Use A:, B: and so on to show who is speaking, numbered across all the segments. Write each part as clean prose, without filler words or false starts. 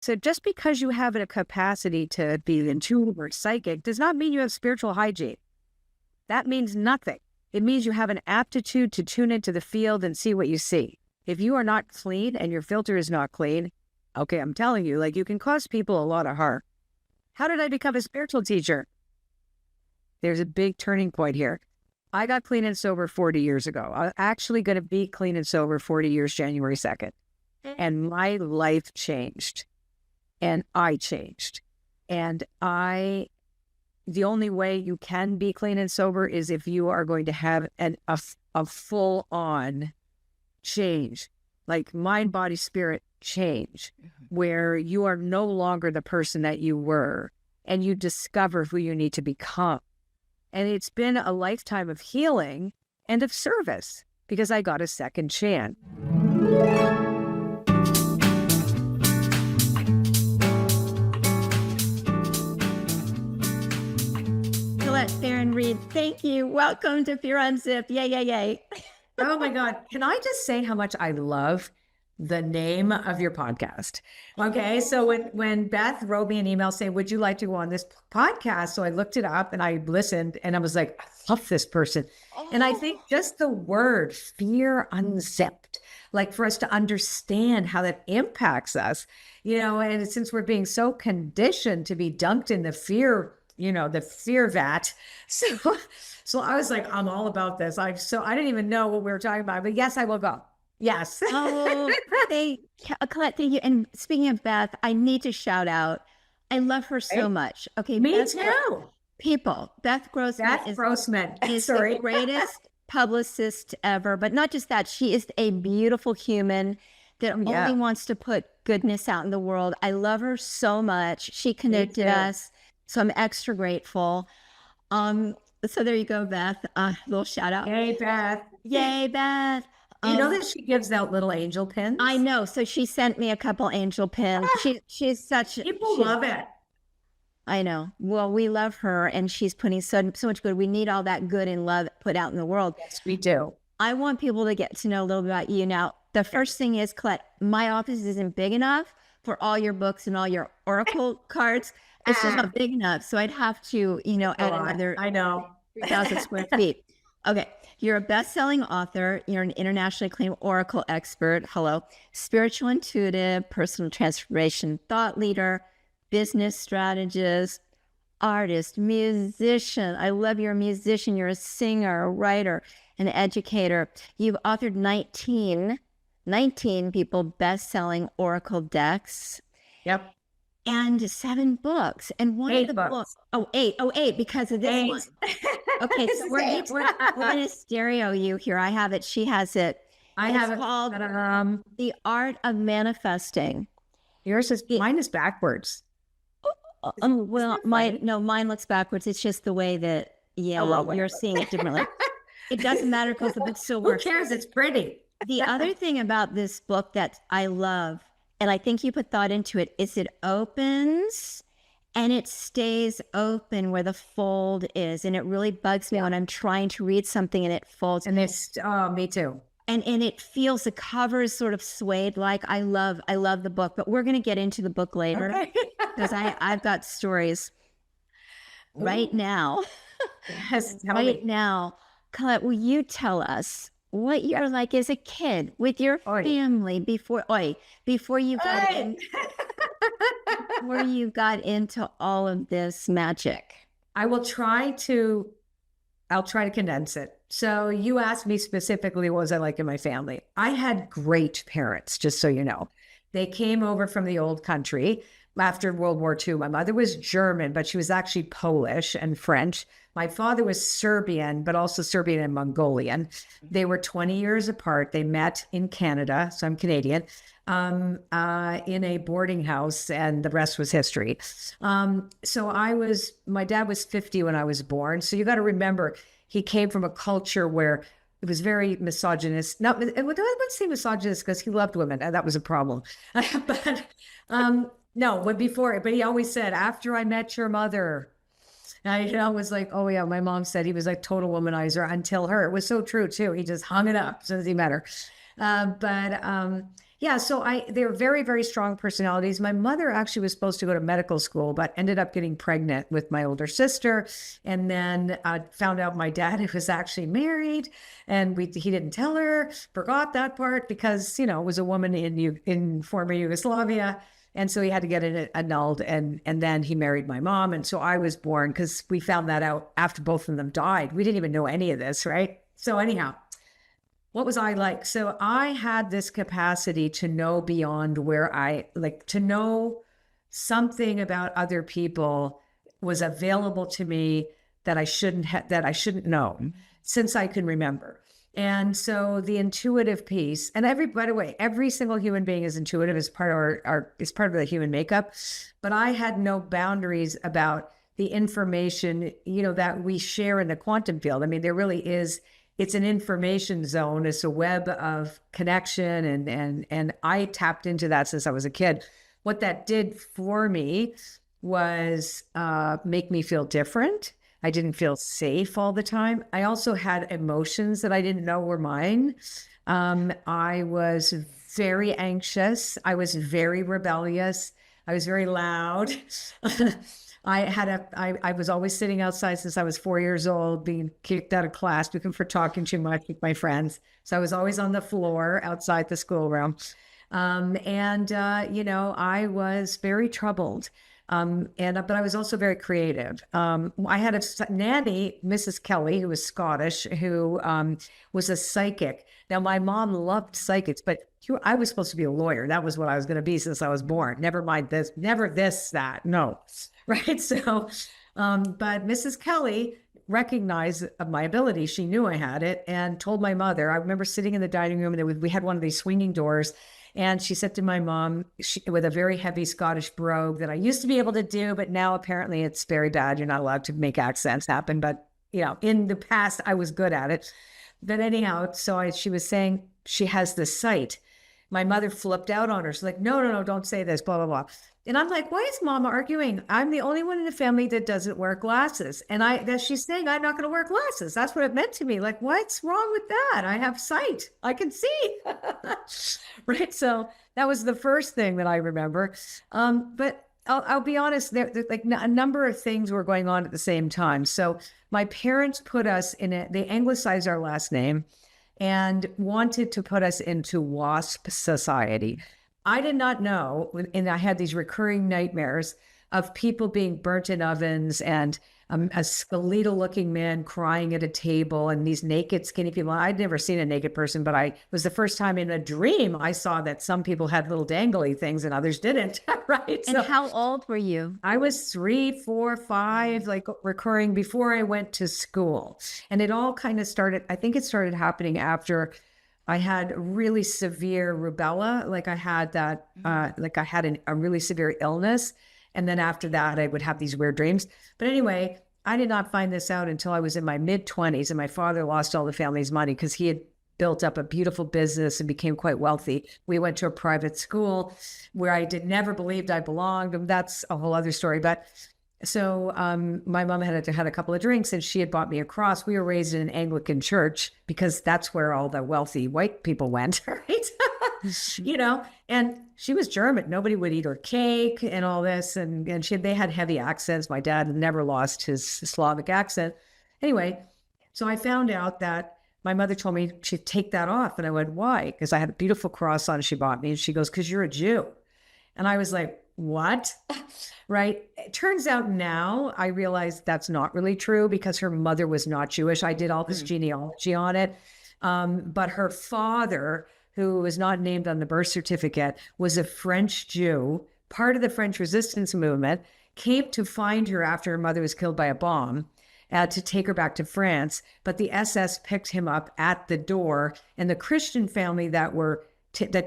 A: So just because you have a capacity to be intuitive or psychic does not mean you have spiritual hygiene. That means nothing. It means you have an aptitude to tune into the field and see what you see. If you are not clean and your filter is not clean, okay, I'm telling you, like, you can cause people a lot of harm. How did I become a spiritual teacher? There's a big turning point here. I got clean and sober 40 years ago. I'm actually going to be clean and sober 40 years, January 2nd. And my life changed. And I changed. And the only way you can be clean and sober is if you are going to have a full-on change, like mind, body, spirit change, where you are no longer the person that you were, and you discover who you need to become. And it's been a lifetime of healing and of service because I got a second chance.
B: Colette Baron-Reid, thank you. Welcome to Fear Unzipped. Yay, yay, yay.
A: Oh my God. Can I just say how much I love the name of your podcast? Okay. So when Beth wrote me an email saying, would you like to go on this podcast? So I looked it up and I listened and I was like, I love this person. And I think just the word Fear Unzipped, like for us to understand how that impacts us, and since we're being so conditioned to be dunked in the fear, the fear vat. So I was like, I'm all about this. I didn't even know what we were talking about, but yes, I will go. Yes.
B: Oh, Colette, thank you. And speaking of Beth, I need to shout out. I love her so much. Okay.
A: Me
B: Beth,
A: too.
B: Beth Grossman is the greatest publicist ever, but not just that. She is a beautiful human that only wants to put goodness out in the world. I love her so much. She connected us. So I'm extra grateful. So there you go, Beth. Little shout out.
A: Yay, Beth.
B: Yay, Beth.
A: You know that she gives out little angel pins?
B: I know. So she sent me a couple angel pins. She's such...
A: People love it.
B: I know. Well, we love her, and she's putting so much good. We need all that good and love put out in the world.
A: Yes, we do.
B: I want people to get to know a little bit about you. Now, the first thing is, Colette, my office isn't big enough for all your books and all your oracle cards. It's just not big enough. So I'd have to, add another 3,000 square feet. Okay. You're a best-selling author. You're an internationally acclaimed oracle expert. Hello. Spiritual intuitive, personal transformation thought leader, business strategist, artist, musician. I love you're a musician. You're a singer, a writer, an educator. You've authored 19 people best-selling oracle decks.
A: Yep.
B: And 7 books. And one of the books. Eight, because of this one. Okay, so we're going to stereo you here. I have it. She has it. It's called The Art of Manifesting.
A: Mine is backwards.
B: Mine looks backwards. It's just the way that, you're seeing it differently. It doesn't matter because the book still works.
A: Who cares? It's pretty.
B: The other thing about this book that I love, and I think you put thought into it, is it opens and it stays open where the fold is. And it really bugs me when I'm trying to read something and it folds.
A: And me too.
B: And it feels, the cover is sort of suede like. I love the book, but we're going to get into the book later because I've got stories right now.
A: Yes,
B: now. Colette, will you tell us what you're like as a kid with your family before you got into all of this magic?
A: I'll try to condense it. So you asked me specifically, what was I like in my family? I had great parents, just so you know. They came over from the old country after World War II. My mother was German, but she was actually Polish and French. My father was Serbian, but also Serbian and Mongolian. They were 20 years apart. They met in Canada, so I'm Canadian, in a boarding house, and the rest was history. My dad was 50 when I was born. So you got to remember, he came from a culture where it was very misogynist. I wouldn't say misogynist because he loved women, and that was a problem. But he always said, after I met your mother, I was like, oh yeah, my mom said he was like total womanizer until her. It was so true too. He just hung it up as soon as he met her. Yeah, so they're very, very strong personalities. My mother actually was supposed to go to medical school, but ended up getting pregnant with my older sister, and then found out my dad was actually married, and he didn't tell her, forgot that part because it was a woman in former Yugoslavia, and so he had to get it annulled, and then he married my mom, and so I was born because we found that out after both of them died. We didn't even know any of this, right? So anyhow. What was I like? So I had this capacity to know beyond to know something about other people was available to me that I shouldn't know since I can remember. And so the intuitive piece, and by the way, every single human being is intuitive as part of is part of the human makeup, but I had no boundaries about the information, that we share in the quantum field. I mean, there really is. It's an information zone. It's a web of connection. And I tapped into that since I was a kid. What that did for me was make me feel different. I didn't feel safe all the time. I also had emotions that I didn't know were mine. I was very anxious. I was very rebellious. I was very loud. I was always sitting outside since I was 4 years old, being kicked out of class because for talking too much with my friends. So I was always on the floor outside the schoolroom. I was very troubled. But I was also very creative. I had a nanny, Mrs. Kelly, who was Scottish, who was a psychic. Now, my mom loved psychics, but I was supposed to be a lawyer. That was what I was going to be since I was born. Never mind this, never this, that. No. Right. So, but Mrs. Kelly recognized my ability. She knew I had it and told my mother. I remember sitting in the dining room and we had one of these swinging doors. And she said to my mom, with a very heavy Scottish brogue that I used to be able to do, but now apparently it's very bad. You're not allowed to make accents happen. But, in the past, I was good at it. But anyhow, she was saying she has this sight. My mother flipped out on her. She's like, no, don't say this, blah, blah, blah. And I'm like, why is mom arguing? I'm the only one in the family that doesn't wear glasses. And that she's saying, I'm not going to wear glasses. That's what it meant to me. Like, what's wrong with that? I have sight. I can see. Right. So that was the first thing that I remember. But I'll be honest, there's like a number of things were going on at the same time. So my parents put us they anglicized our last name and wanted to put us into WASP society. I did not know, and I had these recurring nightmares of people being burnt in ovens and a skeletal looking man crying at a table and these naked, skinny people. I'd never seen a naked person, but it was the first time in a dream I saw that some people had little dangly things and others didn't. Right.
B: And how old were you?
A: I was 3, 4, 5, like recurring before I went to school. And it all kind of started, I think it started happening after I had really severe rubella. Like I had that, a really severe illness. And then after that, I would have these weird dreams. But anyway, I did not find this out until I was in my mid-20s, and my father lost all the family's money because he had built up a beautiful business and became quite wealthy. We went to a private school where I never believed I belonged. And that's a whole other story. But so my mom had a couple of drinks and she had bought me a cross. We were raised in an Anglican church because that's where all the wealthy white people went, right? And she was German. Nobody would eat her cake and all this. And they had heavy accents. My dad never lost his Slavic accent. Anyway, so I found out that my mother told me she'd take that off. And I went, why? Because I had a beautiful cross on she bought me. And she goes, because you're a Jew. And I was like, what? Right. It turns out now I realize that's not really true because her mother was not Jewish. I did all this genealogy on it. But her father, who was not named on the birth certificate, was a French Jew, part of the French resistance movement, came to find her after her mother was killed by a bomb to take her back to France. But the SS picked him up at the door, and the Christian family that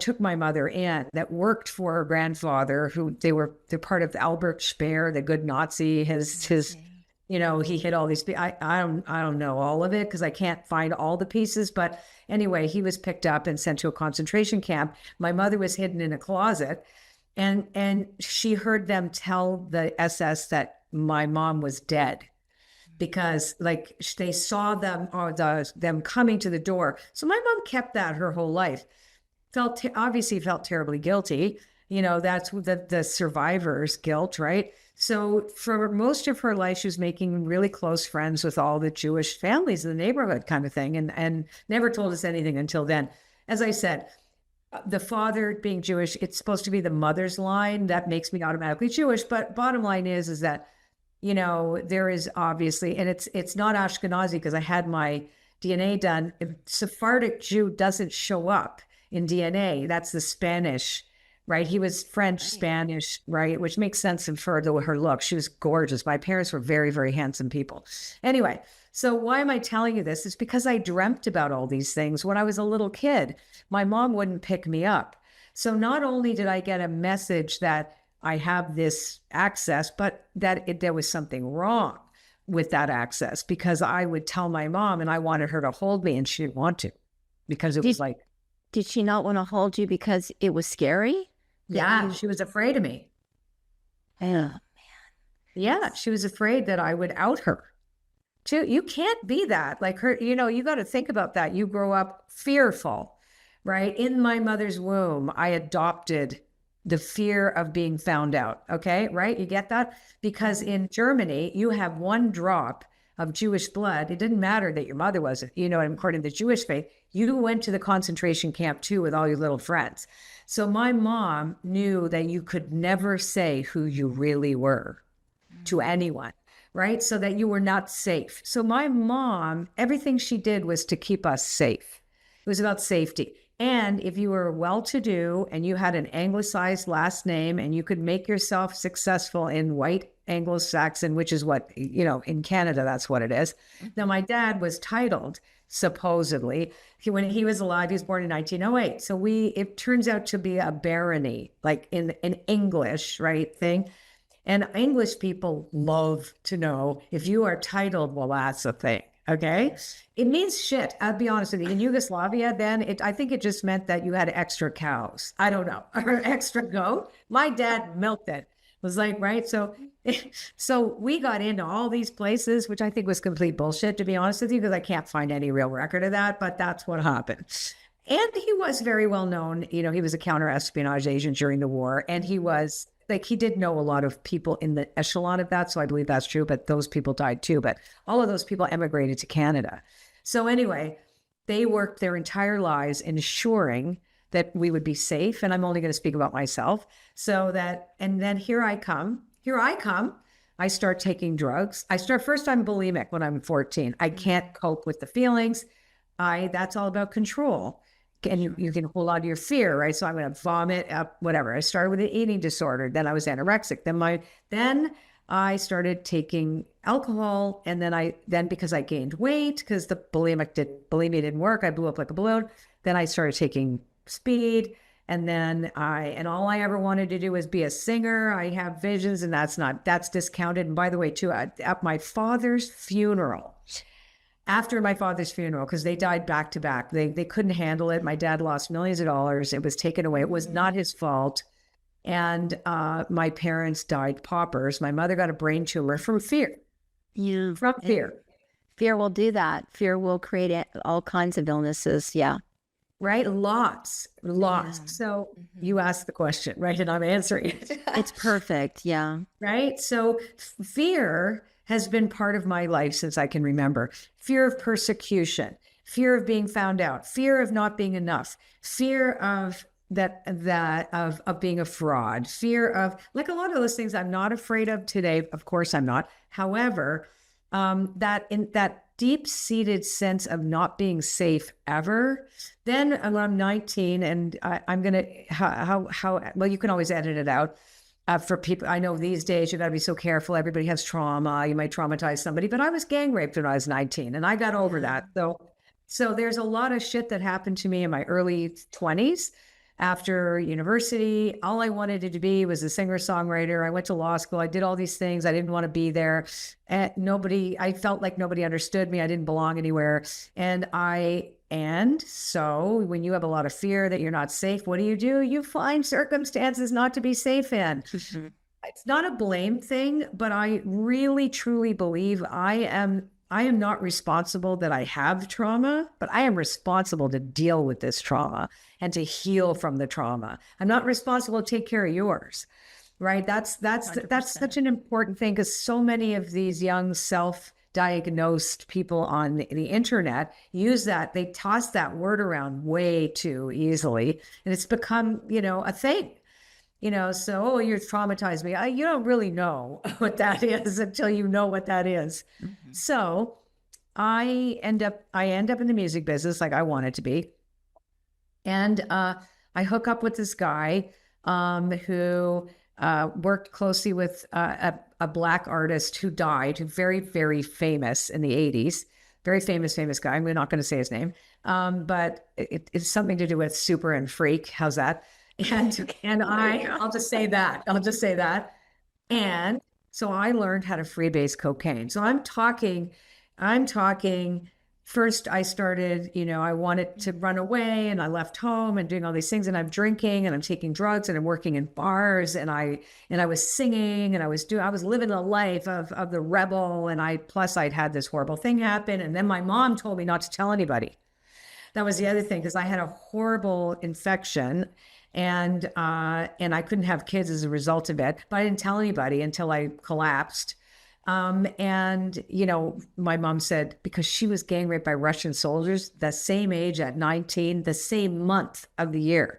A: took my mother in, that worked for her grandfather, they're part of Albert Speer, the good Nazi, his he hit all these, I don't know all of it because I can't find all the pieces, but anyway, he was picked up and sent to a concentration camp. My mother was hidden in a closet and she heard them tell the SS that my mom was dead because like they saw them coming to the door. So my mom kept that her whole life. obviously felt terribly guilty. That's the survivor's guilt, right? So for most of her life, she was making really close friends with all the Jewish families in the neighborhood kind of thing, and never told us anything until then. As I said, the father being Jewish, it's supposed to be the mother's line. That makes me automatically Jewish. But bottom line is that, there is obviously, and it's not Ashkenazi because I had my DNA done. If Sephardic Jew doesn't show up in DNA, that's the Spanish, right? He was French, Spanish, right? Which makes sense for her look. She was gorgeous. My parents were very, very handsome people. Anyway, so why am I telling you this? It's because I dreamt about all these things when I was a little kid. My mom wouldn't pick me up. So not only did I get a message that I have this access, but that there was something wrong with that access, because I would tell my mom and I wanted her to hold me and she didn't want to, because it was like.
B: Did she not want to hold you because it was scary?
A: Yeah, she was afraid of me.
B: Oh, man.
A: Yeah, she was afraid that I would out her. You can't be that. Like her, you got to think about that. You grow up fearful, right? In my mother's womb, I adopted the fear of being found out. Okay, right? You get that? Because in Germany, you have one drop of Jewish blood. It didn't matter that your mother wasn't, according to the Jewish faith, you went to the concentration camp too with all your little friends. So my mom knew that you could never say who you really were to anyone, right? So that you were not safe. So my mom, everything she did was to keep us safe. It was about safety. And if you were well-to-do and you had an anglicized last name and you could make yourself successful in white Anglo-Saxon, which is what, in Canada, that's what it is. Now, my dad was titled, supposedly, when he was alive, he was born in 1908. So it turns out to be a barony, like in English, right, thing. And English people love to know if you are titled, well, that's a thing. Okay. It means shit. I'll be honest with you. In Yugoslavia, then I think it just meant that you had extra cows. I don't know, or extra goat. My dad milked it. Was like, right. So we got into all these places, which I think was complete bullshit, to be honest with you, because I can't find any real record of that, but that's what happened. And he was very well known. He was a counter-espionage agent during the war. And he was like, he did know a lot of people in the echelon of that. So I believe that's true, but those people died too. But all of those people emigrated to Canada. So anyway, they worked their entire lives ensuring that we would be safe. And I'm only going to speak about myself. And then here I come. I start taking drugs. First I'm bulimic when I'm 14. I can't cope with the feelings. That's all about control. And you can hold on to your fear, right? So I'm going to vomit up, whatever. I started with an eating disorder. Then I was anorexic. Then I started taking alcohol. And then because I gained weight, because the bulimia didn't work, I blew up like a balloon. Then I started taking speed. And then all I ever wanted to do was be a singer. I have visions, and that's discounted. And by the way, too, at my father's funeral, after my father's funeral, because they died back to back. They couldn't handle it. My dad lost millions of dollars. It was taken away. It was not his fault. And my parents died paupers. My mother got a brain tumor from fear.
B: Yeah.
A: From fear.
B: Fear will do that. Fear will create all kinds of illnesses. Yeah.
A: Right? Lots. Yeah. So you asked the question, right? And I'm answering it.
B: It's perfect. Yeah.
A: Right? So fear has been part of my life since I can remember. Fear of persecution, fear of being found out, fear of not being enough, fear of of being a fraud, fear of, like, a lot of those things I'm not afraid of today. Of course I'm not. However, that deep-seated sense of not being safe ever. Then when I'm 19, and I'm going to, well, you can always edit it out. For people, I know these days, you got to be so careful. Everybody has trauma. You might traumatize somebody, but I was gang raped when I was 19 and I got over that. So there's a lot of shit that happened to me in my early 20s. After university, all I wanted to be was a singer-songwriter. I went to law school. I did all these things. I didn't want to be there. I felt like nobody understood me. I didn't belong anywhere. And so when you have a lot of fear that you're not safe, what do? You find circumstances not to be safe in. Mm-hmm. It's not a blame thing, but I really, truly believe I am am not responsible that I have trauma, but I am responsible to deal with this trauma and to heal from the trauma. I'm not responsible to take care of yours, right? That's
B: 100%.
A: such an important thing, because so many of these young self-diagnosed people on the internet use that. They toss that word around way too easily, and it's become, a thing. So, oh, you're traumatized me. You don't really know what that is until you know what that is.
B: Mm-hmm.
A: So I end up in the music business like I wanted to be. And I hook up with this guy who worked closely with a Black artist who died, very, very famous in the 80s. Very famous guy. I'm not going to say his name, but it's something to do with super and freak. How's that? And I'll just say that. And so I learned how to freebase cocaine. So I'm talking, first I started, I wanted to run away, and I left home and doing all these things, and I'm drinking and I'm taking drugs and I'm working in bars, and I was singing, and I was living the life of the rebel. And I'd had this horrible thing happen. And then my mom told me not to tell anybody. That was the other thing, because I had a horrible infection, and I couldn't have kids as a result of it. But I didn't tell anybody until I collapsed. And my mom said, because she was gang raped by Russian soldiers, the same age at 19, the same month of the year.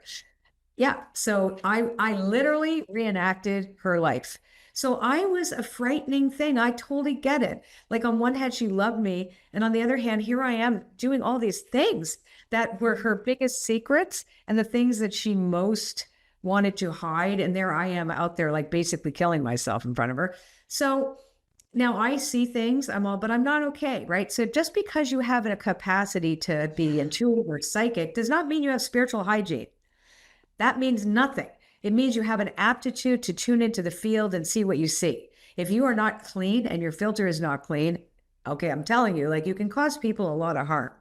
A: Yeah. So I literally reenacted her life. So I was a frightening thing. I totally get it. Like, on one hand, she loved me, and on the other hand, here I am doing all these things that were her biggest secrets and the things that she most wanted to hide. And there I am out there, like, basically killing myself in front of her. So now I see things, but I'm not okay, right? So just because you have a capacity to be intuitive or psychic does not mean you have spiritual hygiene. That means nothing. It means you have an aptitude to tune into the field and see what you see. If you are not clean and your filter is not clean, okay, I'm telling you, like, you can cause people a lot of harm.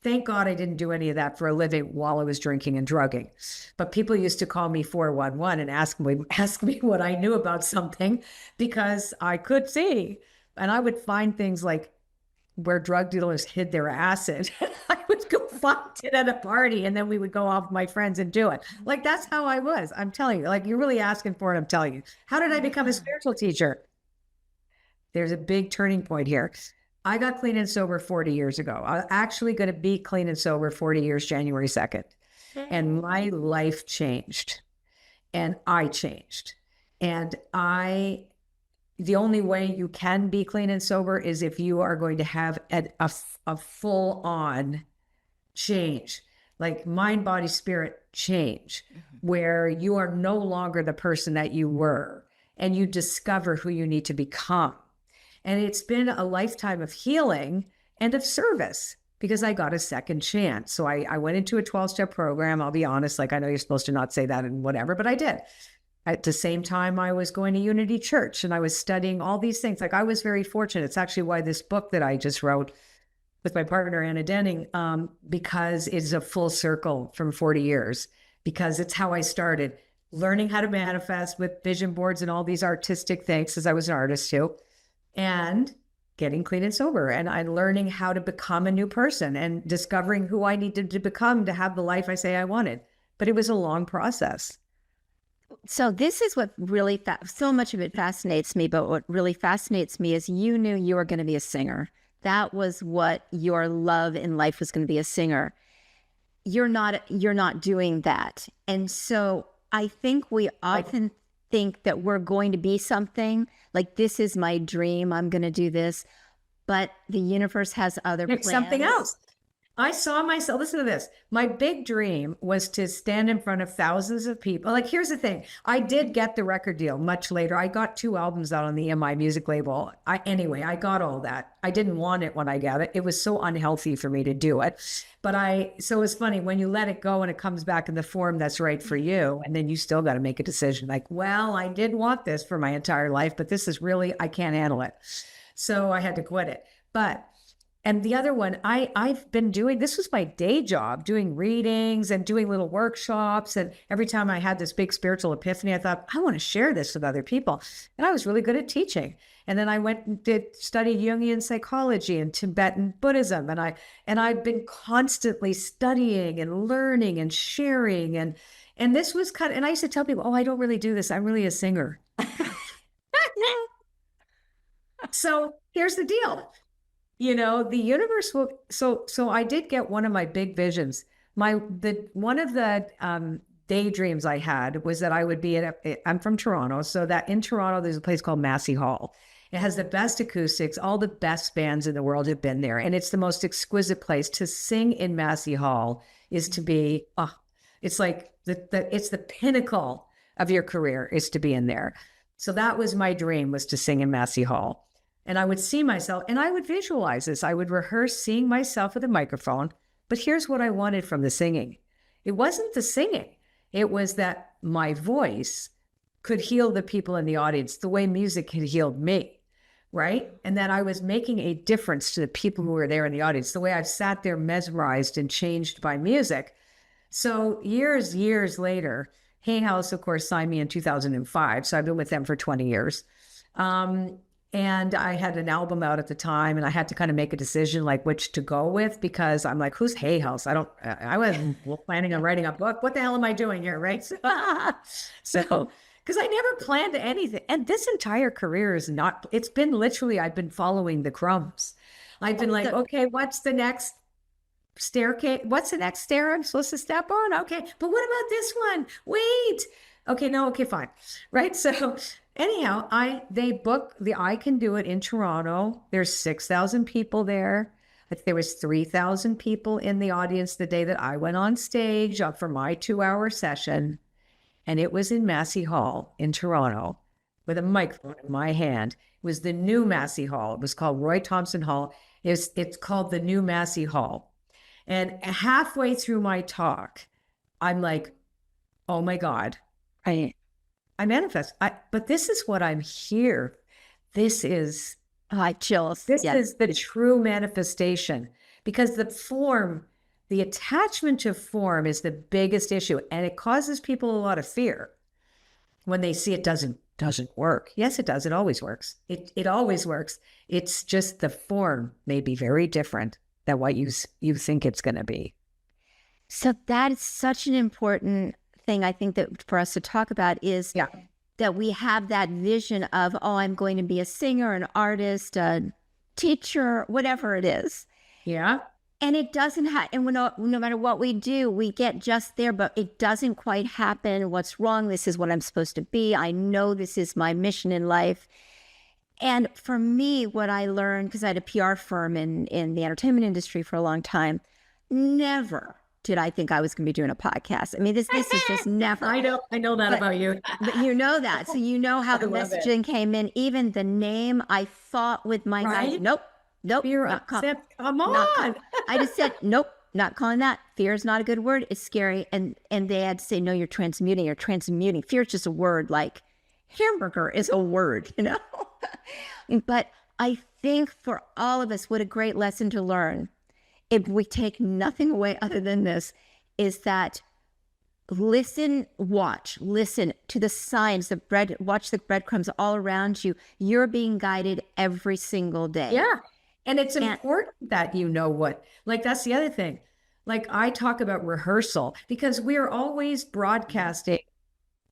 A: Thank God I didn't do any of that for a living while I was drinking and drugging. But people used to call me 411 and ask me what I knew about something, because I could see. And I would find things like where drug dealers hid their acid. I would go find it at a party, and then we would go off with my friends and do it. Like, that's how I was. I'm telling you, like, you're really asking for it. I'm telling you. How did I become a spiritual teacher? There's a big turning point here. I got clean and sober 40 years ago. I'm actually going to be clean and sober 40 years, January 2nd. And my life changed, and I changed. And the only way you can be clean and sober is if you are going to have a full on change, like mind, body, spirit change, where you are no longer the person that you were, and you discover who you need to become. And it's been a lifetime of healing and of service, because I got a second chance. So I went into a 12-step program. I'll be honest, like, I know you're supposed to not say that and whatever, but I did. At the same time, I was going to Unity Church, and I was studying all these things. Like, I was very fortunate. It's actually why this book that I just wrote with my partner, Anna Denning, because it's a full circle from 40 years, because it's how I started learning how to manifest with vision boards and all these artistic things, because I was an artist too, and getting clean and sober. And I'm learning how to become a new person and discovering who I needed to become to have the life I say I wanted. But it was a long process.
B: So this is what really, so much of it fascinates me, but what really fascinates me is you knew you were going to be a singer. That was what your love in life was going to be, a singer. You're not doing that. And so I think we often think that we're going to be something, like, this is my dream, I'm going to do this, but the universe has other plans.
A: Something else. I saw myself, listen to this. My big dream was to stand in front of thousands of people. Like, here's the thing. I did get the record deal much later. I got 2 albums out on the EMI music label. I got all that. I didn't want it when I got it. It was so unhealthy for me to do it. So it's funny when you let it go and it comes back in the form that's right for you. And then you still got to make a decision. Like, well, I did want this for my entire life, but this is really, I can't handle it. So I had to quit it. But And the other one, I've been doing, this was my day job, doing readings and doing little workshops. And every time I had this big spiritual epiphany, I thought, I want to share this with other people. And I was really good at teaching. And then I went and studied Jungian psychology and Tibetan Buddhism. And I've been constantly studying and learning and sharing. And this was kind of, and I used to tell people, oh, I don't really do this. I'm really a singer. So here's the deal. The universe will, so I did get one of my big visions. One of the daydreams I had was that I would be I'm from Toronto. So that in Toronto, there's a place called Massey Hall. It has the best acoustics. All the best bands in the world have been there. And it's the most exquisite place to sing in Massey Hall is to be, it's like it's the pinnacle of your career is to be in there. So that was my dream, was to sing in Massey Hall. And I would see myself and I would visualize this. I would rehearse seeing myself with a microphone. But here's what I wanted from the singing. It wasn't the singing. It was that my voice could heal the people in the audience the way music had healed me, right? And that I was making a difference to the people who were there in the audience, the way I've sat there mesmerized and changed by music. So years later, Hay House, of course, signed me in 2005. So I've been with them for 20 years. And I had an album out at the time, and I had to kind of make a decision like which to go with, because I'm like, who's Hay House? I wasn't planning on writing a book. What the hell am I doing here, right? So, because I never planned anything. And this entire career is not, it's been literally, I've been following the crumbs. I've been like, okay, what's the next staircase? What's the next stair I'm supposed to step on? Okay, but what about this one? Wait. Okay, no, okay, fine. Right, so anyhow, they book the I Can Do It in Toronto. There's 6,000 people there. There was 3,000 people in the audience the day that I went on stage for my 2-hour session. And it was in Massey Hall in Toronto with a microphone in my hand. It was the new Massey Hall. It was called Roy Thompson Hall. It's called the new Massey Hall. And halfway through my talk, I'm like, oh my God. I manifest. But this is what I'm here. This is
B: chills.
A: This is the true manifestation, because the form, the attachment to form is the biggest issue, and it causes people a lot of fear when they see it doesn't work. Yes, it does. It always works. It always works. It's just the form may be very different than what you think it's going to be.
B: So that is such an important thing, I think, that for us to talk about is that we have that vision of, oh, I'm going to be a singer, an artist, a teacher, whatever it is.
A: Yeah.
B: And it doesn't and no matter what we do, we get just there, but it doesn't quite happen. What's wrong? This is what I'm supposed to be. I know this is my mission in life. And for me, what I learned, because I had a PR firm in the entertainment industry for a long time, never did I think I was going to be doing a podcast. I mean, this is just never.
A: I know that about you.
B: But you know that. So you know how the messaging came in. Even the name, I thought with my guys, nope.
A: Fear Unzipped. Come on.
B: I just said, nope, not calling that. Fear is not a good word. It's scary. And they had to say, no, you're transmuting. Fear is just a word, like hamburger is a word, But I think for all of us, what a great lesson to learn, if we take nothing away other than this, is that listen to the signs, watch the breadcrumbs all around you. You're being guided every single day.
A: Yeah. And it's important that you know what, like, that's the other thing. Like, I talk about rehearsal because we're always broadcasting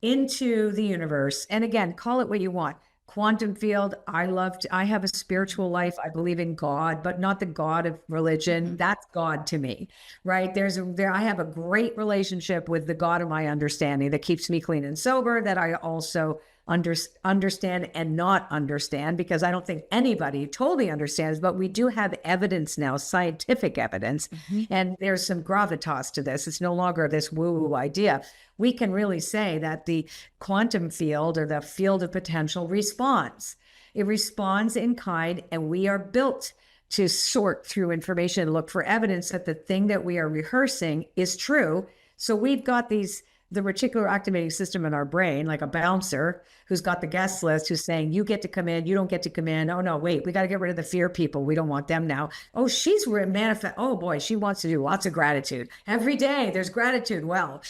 A: into the universe. And again, call it what you want. Quantum field. I have a spiritual life. I believe in God, but not the God of religion. That's God to me, right? I have a great relationship with the God of my understanding that keeps me clean and sober, that I also understand and not understand, because I don't think anybody totally understands, but we do have evidence now, scientific evidence, and there's some gravitas to this. It's no longer this woo-woo idea. We can really say that the quantum field, or the field of potential, responds. It responds in kind, and we are built to sort through information and look for evidence that the thing that we are rehearsing is true. So we've got these the reticular activating system in our brain, like a bouncer who's got the guest list, who's saying, you get to come in, you don't get to come in. Oh no, wait, we got to get rid of the fear people. We don't want them now. Oh, she's manifest. Oh boy, she wants to do lots of gratitude. Every day there's gratitude. Well,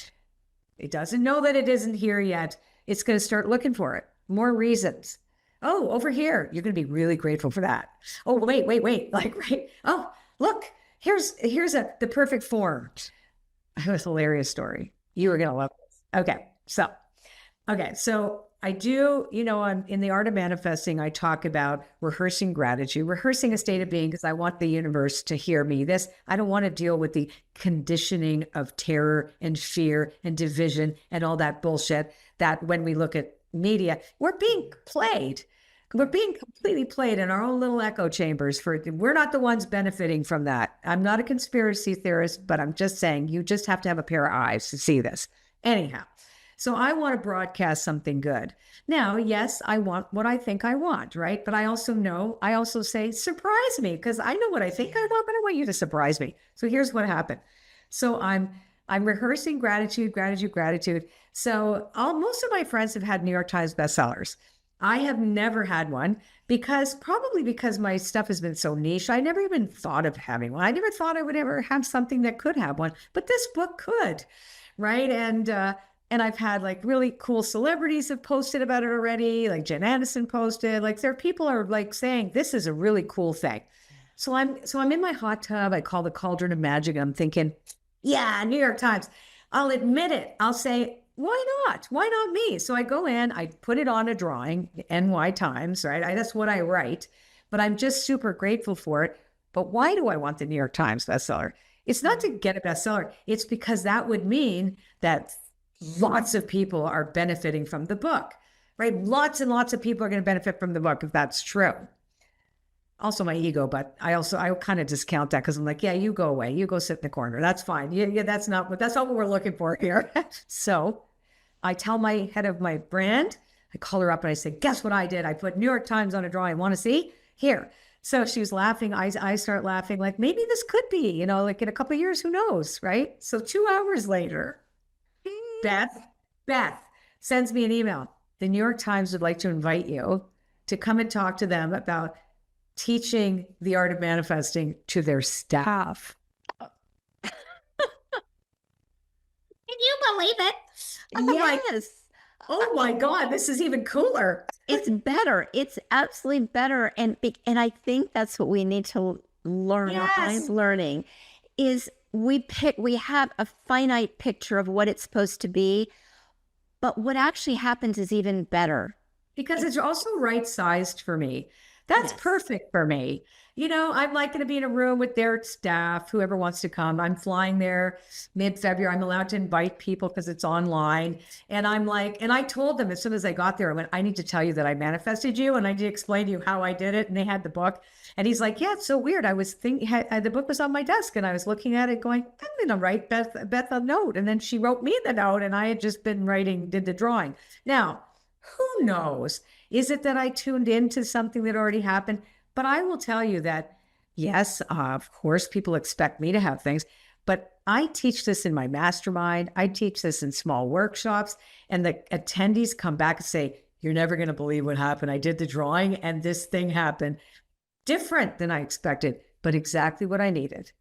A: it doesn't know that it isn't here yet. It's going to start looking for it. More reasons. Oh, over here, you're going to be really grateful for that. Oh, wait. Like, right. Oh, look, here's the perfect form. It was a hilarious story. You were going to love this. Okay. So I do, I'm in the art of manifesting. I talk about rehearsing gratitude, rehearsing a state of being, because I want the universe to hear me. I don't want to deal with the conditioning of terror and fear and division and all that bullshit that when we look at media, we're being played. We're being completely played in our own little echo chambers. We're not the ones benefiting from that. I'm not a conspiracy theorist, but I'm just saying you just have to have a pair of eyes to see this. Anyhow, so I want to broadcast something good. Now, yes, I want what I think I want, right? But I also say, surprise me, because I know what I think I want, but I want you to surprise me. So here's what happened. So I'm rehearsing gratitude. So most of my friends have had New York Times bestsellers. I have never had one probably because my stuff has been so niche. I never even thought of having one. I never thought I would ever have something that could have one, but this book could, right? And I've had like really cool celebrities have posted about it already. Like Jen Aniston posted, like there are people are like saying, this is a really cool thing. So I'm in my hot tub. I call the cauldron of magic. I'm thinking, yeah, New York Times. I'll admit it. I'll say, why not? Why not me? So I go in, I put it on a drawing, NY Times, right? That's what I write, but I'm just super grateful for it. But why do I want the New York Times bestseller? It's not to get a bestseller. It's because that would mean that lots of people are benefiting from the book, right? Lots and lots of people are going to benefit from the book if that's true. Also my ego, but I kind of discount that because I'm like, yeah, you go away. You go sit in the corner. That's fine. Yeah, that's not what we're looking for here. So I tell my head of my brand, I call her up and I say, guess what I did? I put New York Times on a drawing. Want to see? Here. So she was laughing. I start laughing like, maybe this could be, like in a couple of years, who knows, right? So 2 hours later, Beth sends me an email. The New York Times would like to invite you to come and talk to them about teaching the art of manifesting to their staff.
B: Can you believe it?
A: Yes. Oh my God, this is even cooler.
B: It's better. It's absolutely better. And I think that's what we need to learn.
A: Yes.
B: I'm learning is we have a finite picture of what it's supposed to be, but what actually happens is even better.
A: Because it's also right-sized for me. That's perfect for me. I'm like going to be in a room with their staff, whoever wants to come. I'm flying there mid-February. I'm allowed to invite people because it's online. And I'm like, and I told them as soon as I got there, I went, I need to tell you that I manifested you. And I need to explain to you how I did it. And they had the book. And he's like, yeah, it's so weird. I was thinking, the book was on my desk and I was looking at it going, I'm going to write Beth a note. And then she wrote me the note and I had just been did the drawing. Now, who knows? Is it that I tuned into something that already happened? But I will tell you that, yes, of course, people expect me to have things, but I teach this in my mastermind. I teach this in small workshops, and the attendees come back and say, you're never going to believe what happened. I did the drawing and this thing happened. Different than I expected, but exactly what I needed.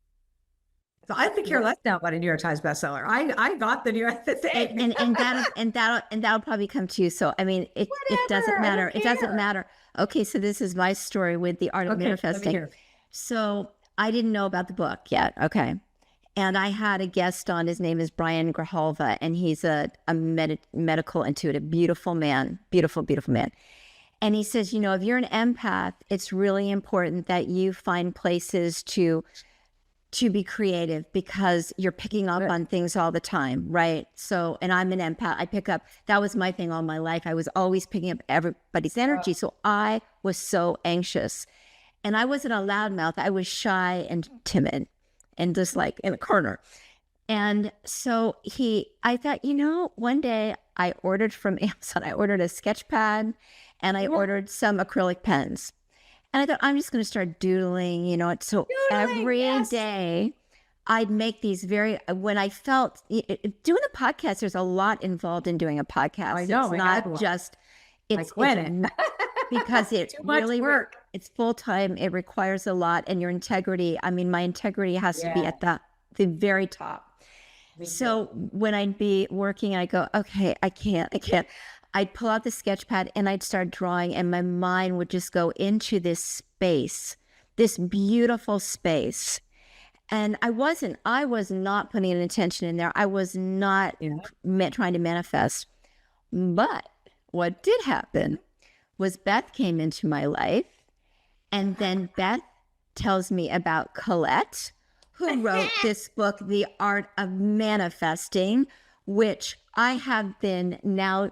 A: So I think you're left now about a New York Times bestseller. I got the New York thing.
B: and that'll probably come to you. So I mean, it doesn't matter. It doesn't matter. Okay, so this is my story with the art of manifesting. So I didn't know about the book yet. Okay, and I had a guest on. His name is Brian Grijalva, and he's a medical intuitive, beautiful man, beautiful man. And he says, if you're an empath, it's really important that you find places to be creative because you're picking up on things all the time, right? So, and I'm an empath. I pick up, that was my thing all my life. I was always picking up everybody's energy. So I was so anxious. And I wasn't a loudmouth. I was shy and timid and just like in a corner. And so I thought, one day I ordered from Amazon, I ordered a sketch pad and I ordered some acrylic pens. And I thought, I'm just going to start doodling, So every day I'd make these when I felt doing a podcast, there's a lot involved in doing a podcast.
A: I know.
B: It's not just,
A: I quit it.
B: because it
A: Too much
B: really
A: work.
B: It's full time. It requires a lot, and your integrity. I mean, my integrity has to be at the very top. So when I'd be working, I go, okay, I can't. I'd pull out the sketch pad and I'd start drawing, and my mind would just go into this space, this beautiful space. And I was not putting an intention in there. I was not trying to manifest. But what did happen was Beth came into my life, and then Beth tells me about Colette, who wrote this book, The Art of Manifesting, which I have been now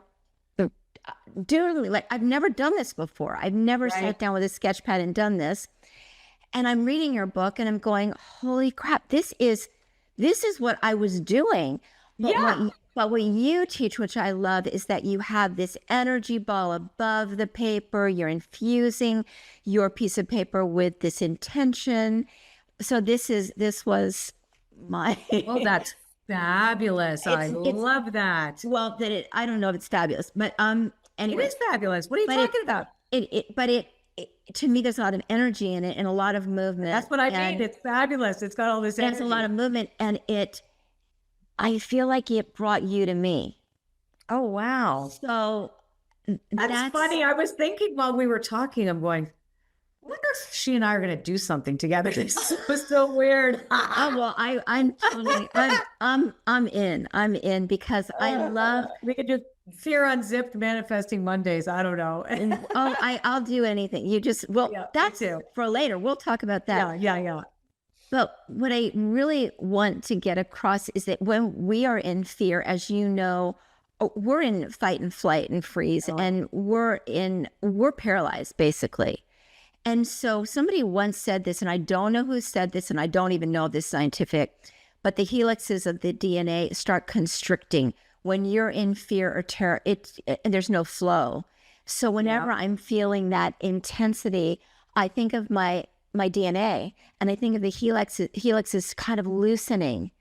B: doing. Like, I've never done this before. I've never sat down with a sketch pad and done this. And I'm reading your book and I'm going, holy crap, this is what I was doing. But what you teach, which I love, is that you have this energy ball above the paper. You're infusing your piece of paper with this intention. So this was my...
A: Well, that's fabulous. I love that.
B: Well, I don't know if it's fabulous, but anyway.
A: It is fabulous. What are you talking about?
B: But to me, there's a lot of energy in it and a lot of movement.
A: That's what I mean. It's fabulous. It's got all this energy.
B: There's a lot of movement, and I feel like it brought you to me.
A: Oh, wow.
B: So
A: that's funny. I was thinking while we were talking, I'm going, I wonder if she and I are going to do something together. This was so weird.
B: Well, I'm totally, I'm in because I love.
A: We could do Fear Unzipped Manifesting Mondays. I don't know.
B: I'll do anything. That's for later. We'll talk about that.
A: Yeah.
B: But what I really want to get across is that when we are in fear, as you know, we're in fight and flight and freeze, and we're paralyzed basically. And so somebody once said this, and I don't know who said this, and I don't even know if this is scientific, but the helixes of the DNA start constricting when you're in fear or terror. And there's no flow. So whenever I'm feeling that intensity, I think of my DNA, and I think of the helixes kind of loosening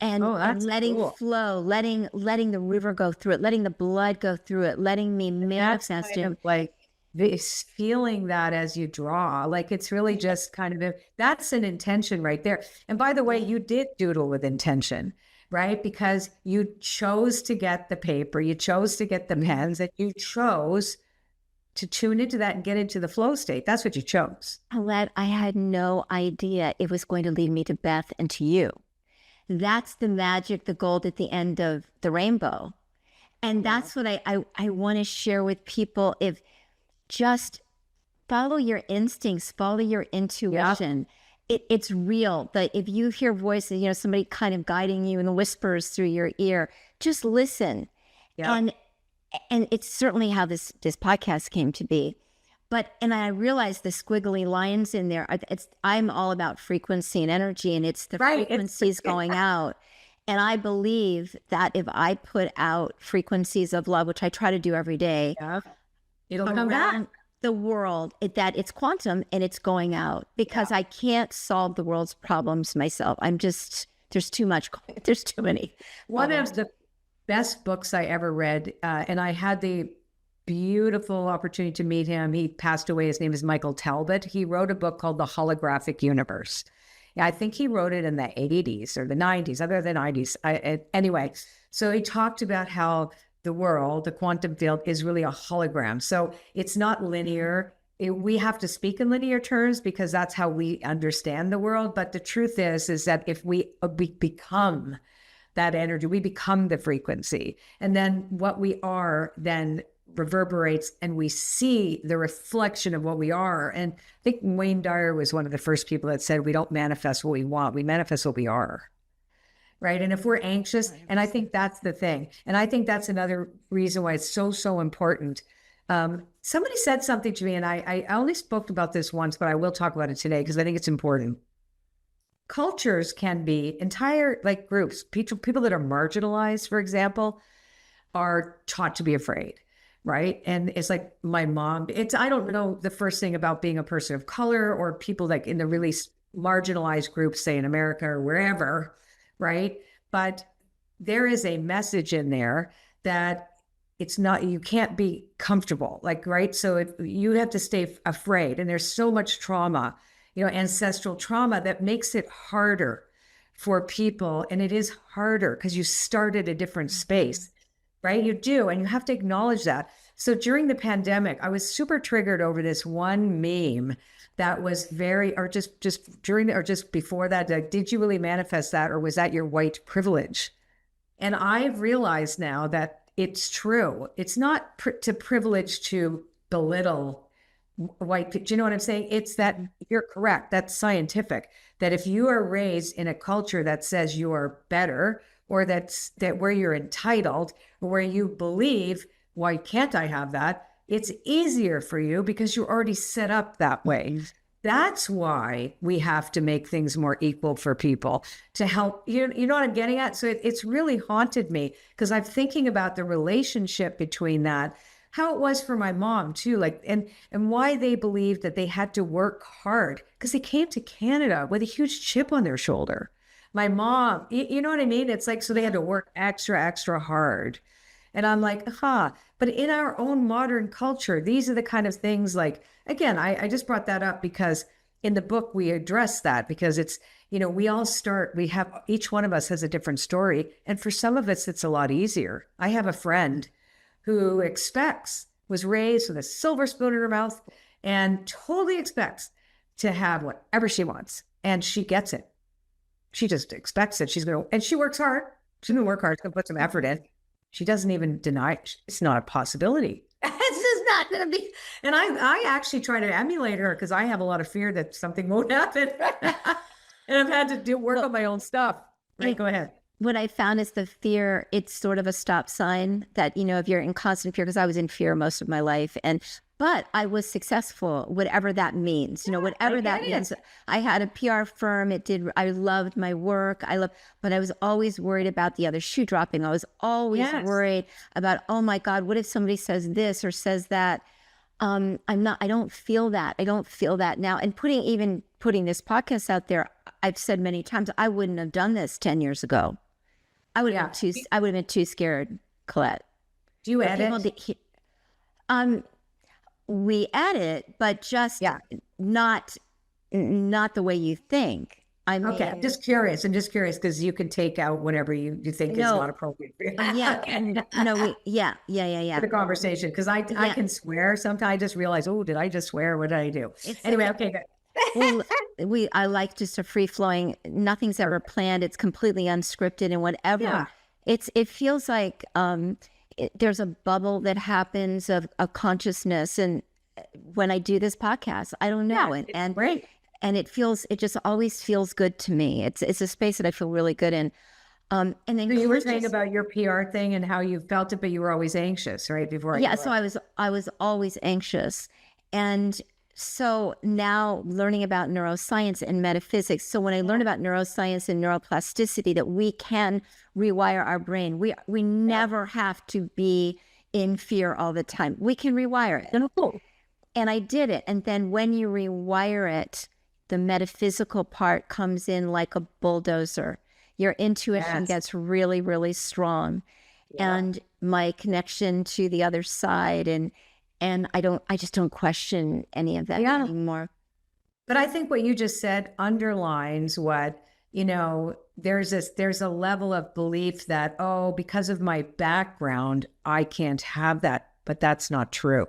B: and letting flow, letting the river go through it, letting the blood go through it, letting me manifest it.
A: Like this feeling that as you draw, like it's really just kind of that's an intention right there. And by the way, you did doodle with intention, right? Because you chose to get the paper, you chose to get the pens, and you chose to tune into that and get into the flow state. That's what you chose.
B: Colette, I had no idea it was going to lead me to Beth and to you. That's the magic, the gold at the end of the rainbow. And that's what I want to share with people. If just follow your instincts, follow your intuition. It's real. But if you hear voices, somebody kind of guiding you and whispers through your ear, just listen. And it's certainly how this podcast came to be. And I realized the squiggly lines in there, I'm all about frequency and energy, and it's the frequencies going out. And I believe that if I put out frequencies of love, which I try to do every day,
A: it'll come back.
B: The world, that it's quantum and it's going out, because I can't solve the world's problems myself. There's too many.
A: One of the best books I ever read, and I had the beautiful opportunity to meet him. He passed away. His name is Michael Talbot. He wrote a book called The Holographic Universe. I think he wrote it in the 80s or the 90s, other than 90s. Anyway, so he talked about how the world, the quantum field, is really a hologram. So it's not linear. We have to speak in linear terms because that's how we understand the world. But the truth is that if we become that energy, we become the frequency. And then what we are then reverberates, and we see the reflection of what we are. And I think Wayne Dyer was one of the first people that said, we don't manifest what we want, we manifest what we are. Right. And if we're anxious, and I think that's the thing. And I think that's another reason why it's so important. Somebody said something to me, and I only spoke about this once, but I will talk about it today because I think it's important. Cultures can be entire groups. People that are marginalized, for example, are taught to be afraid. Right. And it's like my mom, I don't know the first thing about being a person of color or people in the really marginalized groups, say in America or wherever, right? But there is a message in there that it's not, you can't be comfortable, like, right? So you have to stay afraid. And there's so much trauma, ancestral trauma that makes it harder for people. And it is harder because you start at a different space, right? You do. And you have to acknowledge that. So during the pandemic, I was super triggered over this one meme that was or just before that, like, did you really manifest that? Or was that your white privilege? And I've realized now that it's true. It's not to privilege to belittle white people. Do you know what I'm saying? It's that you're correct. That's scientific. That if you are raised in a culture that says you are better, or that where you're entitled, or where you believe, why can't I have that? It's easier for you because you're already set up that way. That's why we have to make things more equal for people to help. You know what I'm getting at? So it's really haunted me because I'm thinking about the relationship between that, how it was for my mom too, like, and why they believed that they had to work hard because they came to Canada with a huge chip on their shoulder. My mom, you know what I mean? It's like, so they had to work extra hard. And I'm like, but in our own modern culture, these are the kind of things like, again, I just brought that up because in the book, we address that because it's, we all each one of us has a different story. And for some of us, it's a lot easier. I have a friend who was raised with a silver spoon in her mouth and totally expects to have whatever she wants. And she gets it. She just expects it. And she works hard. She's going to work hard. She's going to put some effort in. She doesn't even deny it. It's not a possibility. It's just not going to be. And I actually try to emulate her because I have a lot of fear that something won't happen. And I've had to work on my own stuff. Right, go ahead.
B: What I found is the fear, it's sort of a stop sign that, if you're in constant fear, because I was in fear most of my life. But I was successful, whatever that means, whatever that means. I had a PR firm. I loved my work. But I was always worried about the other shoe dropping. I was always worried about, oh my God, what if somebody says this or says that? I don't feel that. I don't feel that now. And putting this podcast out there, I've said many times, I wouldn't have done this 10 years ago. I would have been too scared, Colette.
A: Do you edit?
B: We edit, but just not the way you think.
A: Okay, I'm just curious. Because you can take out whatever you think is not appropriate for you.
B: For
A: the conversation, because I can swear sometimes. I just realize, oh, did I just swear? What did I do? Anyway, okay, good.
B: Well, I like just a free flowing. Nothing's ever planned. It's completely unscripted, and whatever. Yeah. It feels like there's a bubble that happens of consciousness, and when I do this podcast, I don't know, and
A: great.
B: And it just always feels good to me. It's a space that I feel really good in. And then
A: so you were saying about your PR thing and how you felt it, but you were always anxious, right?
B: So I was always anxious, and so now learning about neuroscience and metaphysics. So when I learned about neuroscience and neuroplasticity, that we can rewire our brain. We never have to be in fear all the time. We can rewire it. And I did it. And then when you rewire it, the metaphysical part comes in like a bulldozer. Your intuition gets really, really strong. Yeah. And my connection to the other side and I just don't question any of that anymore.
A: But I think what you just said underlines what, there's a level of belief that, because of my background, I can't have that. But that's not true.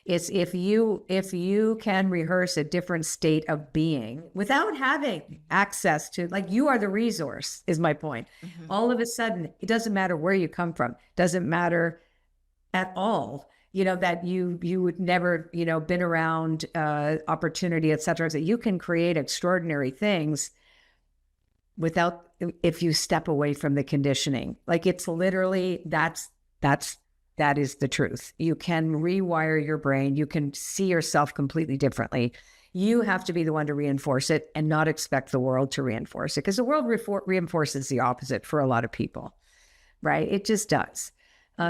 A: It's if you can rehearse a different state of being without having access to, like, you are the resource, is my point. Mm-hmm. All of a sudden, it doesn't matter where you come from. Doesn't matter at all. That you would never, been around opportunity, et cetera. So you can create extraordinary things if you step away from the conditioning. Like, it's literally, that is the truth. You can rewire your brain. You can see yourself completely differently. You have to be the one to reinforce it and not expect the world to reinforce it, because the world reinforces the opposite for a lot of people, right? It just does.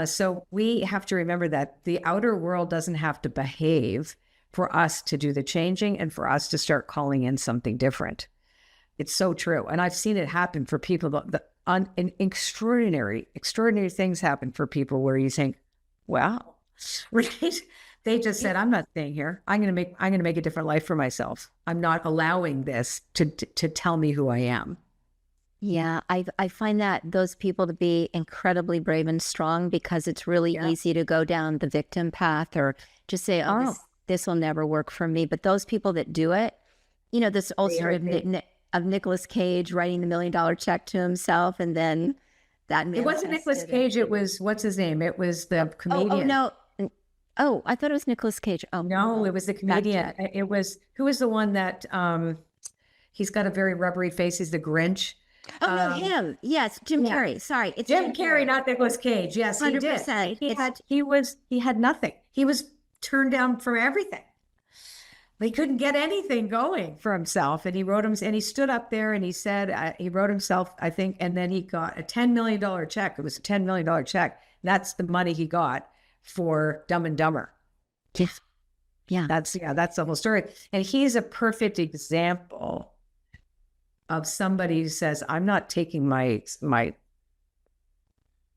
A: So we have to remember that the outer world doesn't have to behave for us to do the changing and for us to start calling in something different. It's so true. And I've seen it happen for people extraordinary things happen for people where you think, wow, right? They just said, I'm not staying here. I'm going to make a different life for myself. I'm not allowing this to tell me who I am.
B: Yeah, I find that those people to be incredibly brave and strong, because it's really easy to go down the victim path or just say, oh, this will never work for me. But those people that do it, you know, this old story of Nicolas Cage writing the $1 million check to himself, and then that
A: it wasn't Nicolas Cage. It was, what's his name? It was the comedian.
B: Oh, I thought it was Nicolas Cage. Oh
A: no, it was the comedian. It was, who was the one that he's got a very rubbery face. He's the Grinch.
B: Oh, no, him. Yes, Jim Carrey. Sorry, it's
A: Jim Carrey, not Nicolas Cage. Yes, 100%. He had nothing. He was turned down for everything. He couldn't get anything going for himself, and he stood up there and he said he wrote himself, I think, and then he got a $10 million check. It was a $10 million check. That's the money he got for Dumb and Dumber.
B: Yeah.
A: That's the whole story. And he's a perfect example of somebody who says, I'm not taking my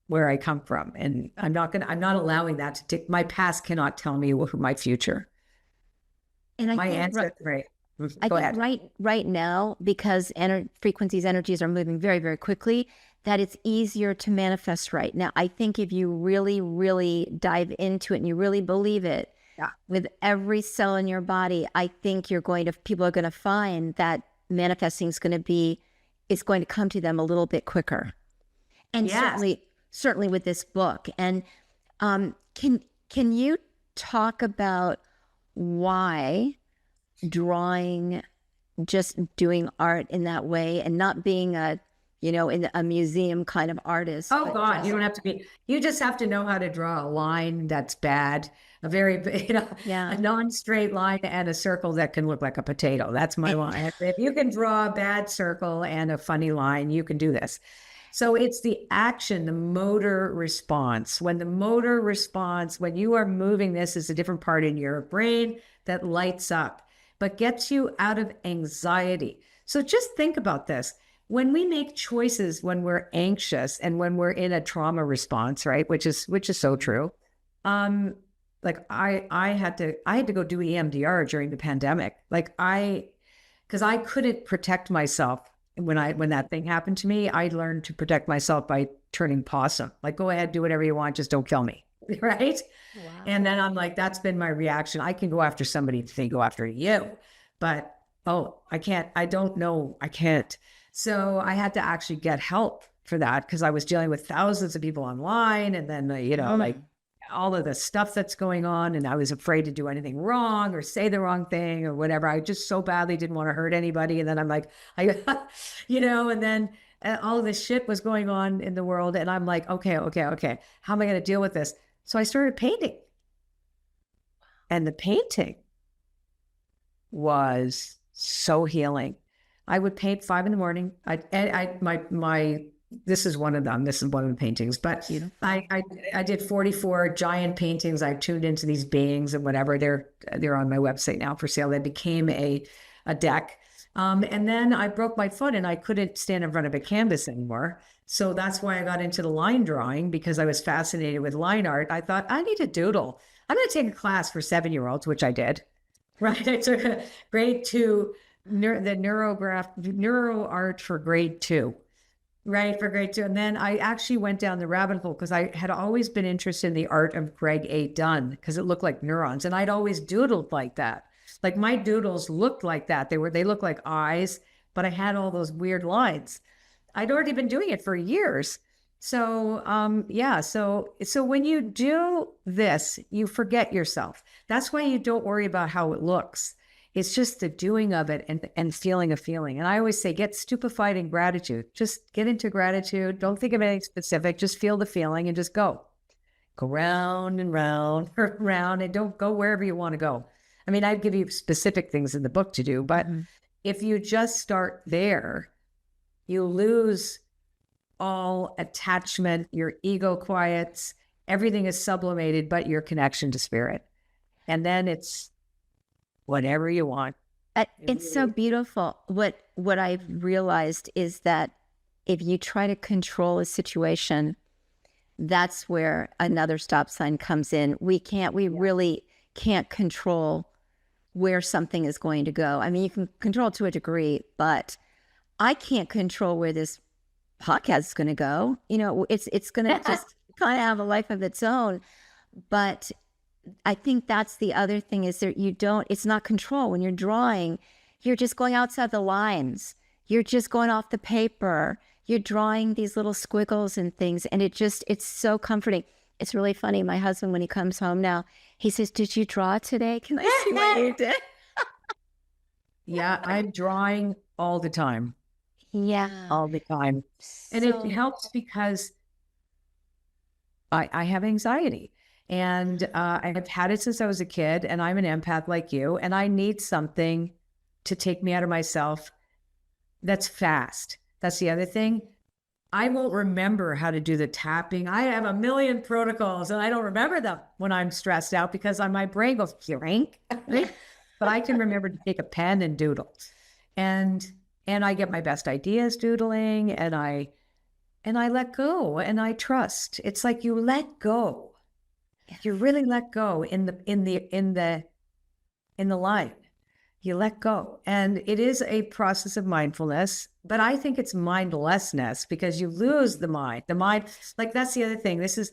A: where I come from, and I'm not allowing that to take, my past cannot tell me my future.
B: And I think right now, because frequencies, energies are moving very, very quickly, that it's easier to manifest right now. I think if you really, really dive into it and you really believe it, with every cell in your body, I think people are going to find that manifesting is going to come to them a little bit quicker. And certainly with this book. And can you talk about why drawing, just doing art in that way and not being in a museum kind of artist?
A: Oh God, you don't have to be, you just have to know how to draw a line that's bad, a very, a non-straight line and a circle that can look like a potato. That's my line. If you can draw a bad circle and a funny line, you can do this. So it's the action, the motor response. When you are moving, this is a different part in your brain that lights up, but gets you out of anxiety. So just think about this. When we make choices, when we're anxious and when we're in a trauma response, right, which is so true. Like I had to go do EMDR during the pandemic. Because I couldn't protect myself. When that thing happened to me, I learned to protect myself by turning possum. Like, go ahead, do whatever you want, just don't kill me, right? Wow. And then I'm like, that's been my reaction. I can go after somebody if they go after you, but I can't. I don't know. I can't. So I had to actually get help for that, because I was dealing with thousands of people online, and then like all of the stuff that's going on, and I was afraid to do anything wrong or say the wrong thing or whatever. I just so badly didn't want to hurt anybody. And then I'm like, and then all of this shit was going on in the world. And I'm like, okay. How am I going to deal with this? So I started painting. And the painting was so healing. I would paint 5 a.m. This is one of them. This is one of the paintings, but I did 44 giant paintings. I tuned into these beings and whatever. They're on my website now for sale. They became a deck. And then I broke my foot and I couldn't stand in front of a canvas anymore. So that's why I got into the line drawing, because I was fascinated with line art. I thought, I need to doodle. I'm going to take a class for 7-year-olds, which I did. Right. I took a grade 2, neuro art for grade 2. Right, for grade 2. And then I actually went down the rabbit hole because I had always been interested in the art of Greg A. Dunn, because it looked like neurons. And I'd always doodled like that. Like my doodles looked like that. They looked like eyes, but I had all those weird lines. I'd already been doing it for years. So, so when you do this, you forget yourself. That's why you don't worry about how it looks. It's just the doing of it and feeling a feeling. And I always say, get stupefied in gratitude. Just get into gratitude. Don't think of anything specific. Just feel the feeling and just go. Go round and round, round, and don't go wherever you want to go. I mean, I'd give you specific things in the book to do, but if you just start there, you lose all attachment, your ego quiets, everything is sublimated, but your connection to spirit. And then it's whatever you want.
B: It's so beautiful. What I've realized is that if you try to control a situation, that's where another stop sign comes in. We really can't control where something is going to go. I mean, you can control to a degree, but I can't control where this podcast is going to go. You know, it's going to just kind of have a life of its own. But I think that's the other thing is that it's not control. When you're drawing, you're just going outside the lines. You're just going off the paper. You're drawing these little squiggles and things. And it's so comforting. It's really funny. My husband, when he comes home now, he says, "Did you draw today? Can I see what you did?"
C: Yeah, I'm drawing all the time.
B: Yeah.
C: All the time. And it helps because I have anxiety. And I've had it since I was a kid, and I'm an empath like you, and I need something to take me out of myself that's fast. That's the other thing. I won't remember how to do the tapping. I have a million protocols, and I don't remember them when I'm stressed out because my brain goes, rank. But I can remember to take a pen and doodle. And I get my best ideas doodling, and I let go, and I trust. It's like you let go. You really let go in the line. You let go. And it is a process of mindfulness, but I think it's mindlessness because you lose the mind. The mind, like that's the other thing. This is,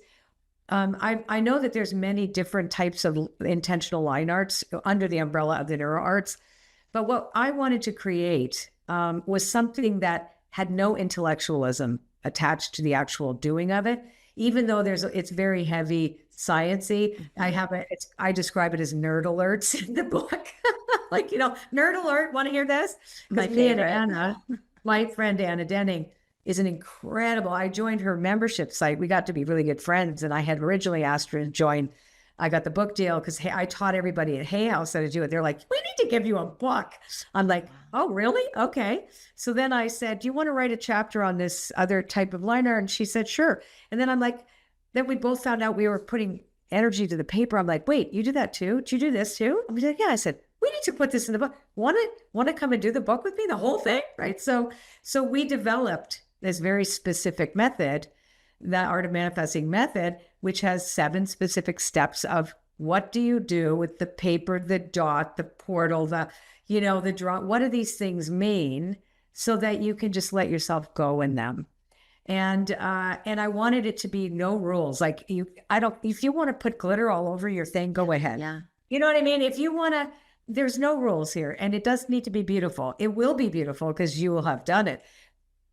C: I know that there's many different types of intentional line arts under the umbrella of the neuro arts, but what I wanted to create was something that had no intellectualism attached to the actual doing of it. Even though it's very heavy sciencey, I describe it as nerd alerts in the book. Like, nerd alert, want to hear this?
B: My favorite.
C: My friend Anna Denning is an incredible, I joined her membership site. We got to be really good friends, and I had originally asked her to join. I got the book deal because I taught everybody at Hay House how to do it. They're like, "We need to give you a book." I'm like, "Oh, really? Okay." So then I said, "Do you want to write a chapter on this other type of liner?" And she said, "Sure." And then I'm like, then we both found out we were putting energy to the paper. I'm like, "Wait, you do that too? Do you do this too?" I'm like, "Yeah." I said, "We need to put this in the book. Want to come and do the book with me, the whole thing?" Right. So we developed this very specific method, the Art of Manifesting method, which has 7 specific steps of what do you do with the paper, the dot, the portal, the draw. What do these things mean so that you can just let yourself go in them? And I wanted it to be no rules. Like if you want to put glitter all over your thing, go ahead.
B: Yeah.
C: You know what I mean? If you want to, there's no rules here, and it does need to be beautiful. It will be beautiful because you will have done it.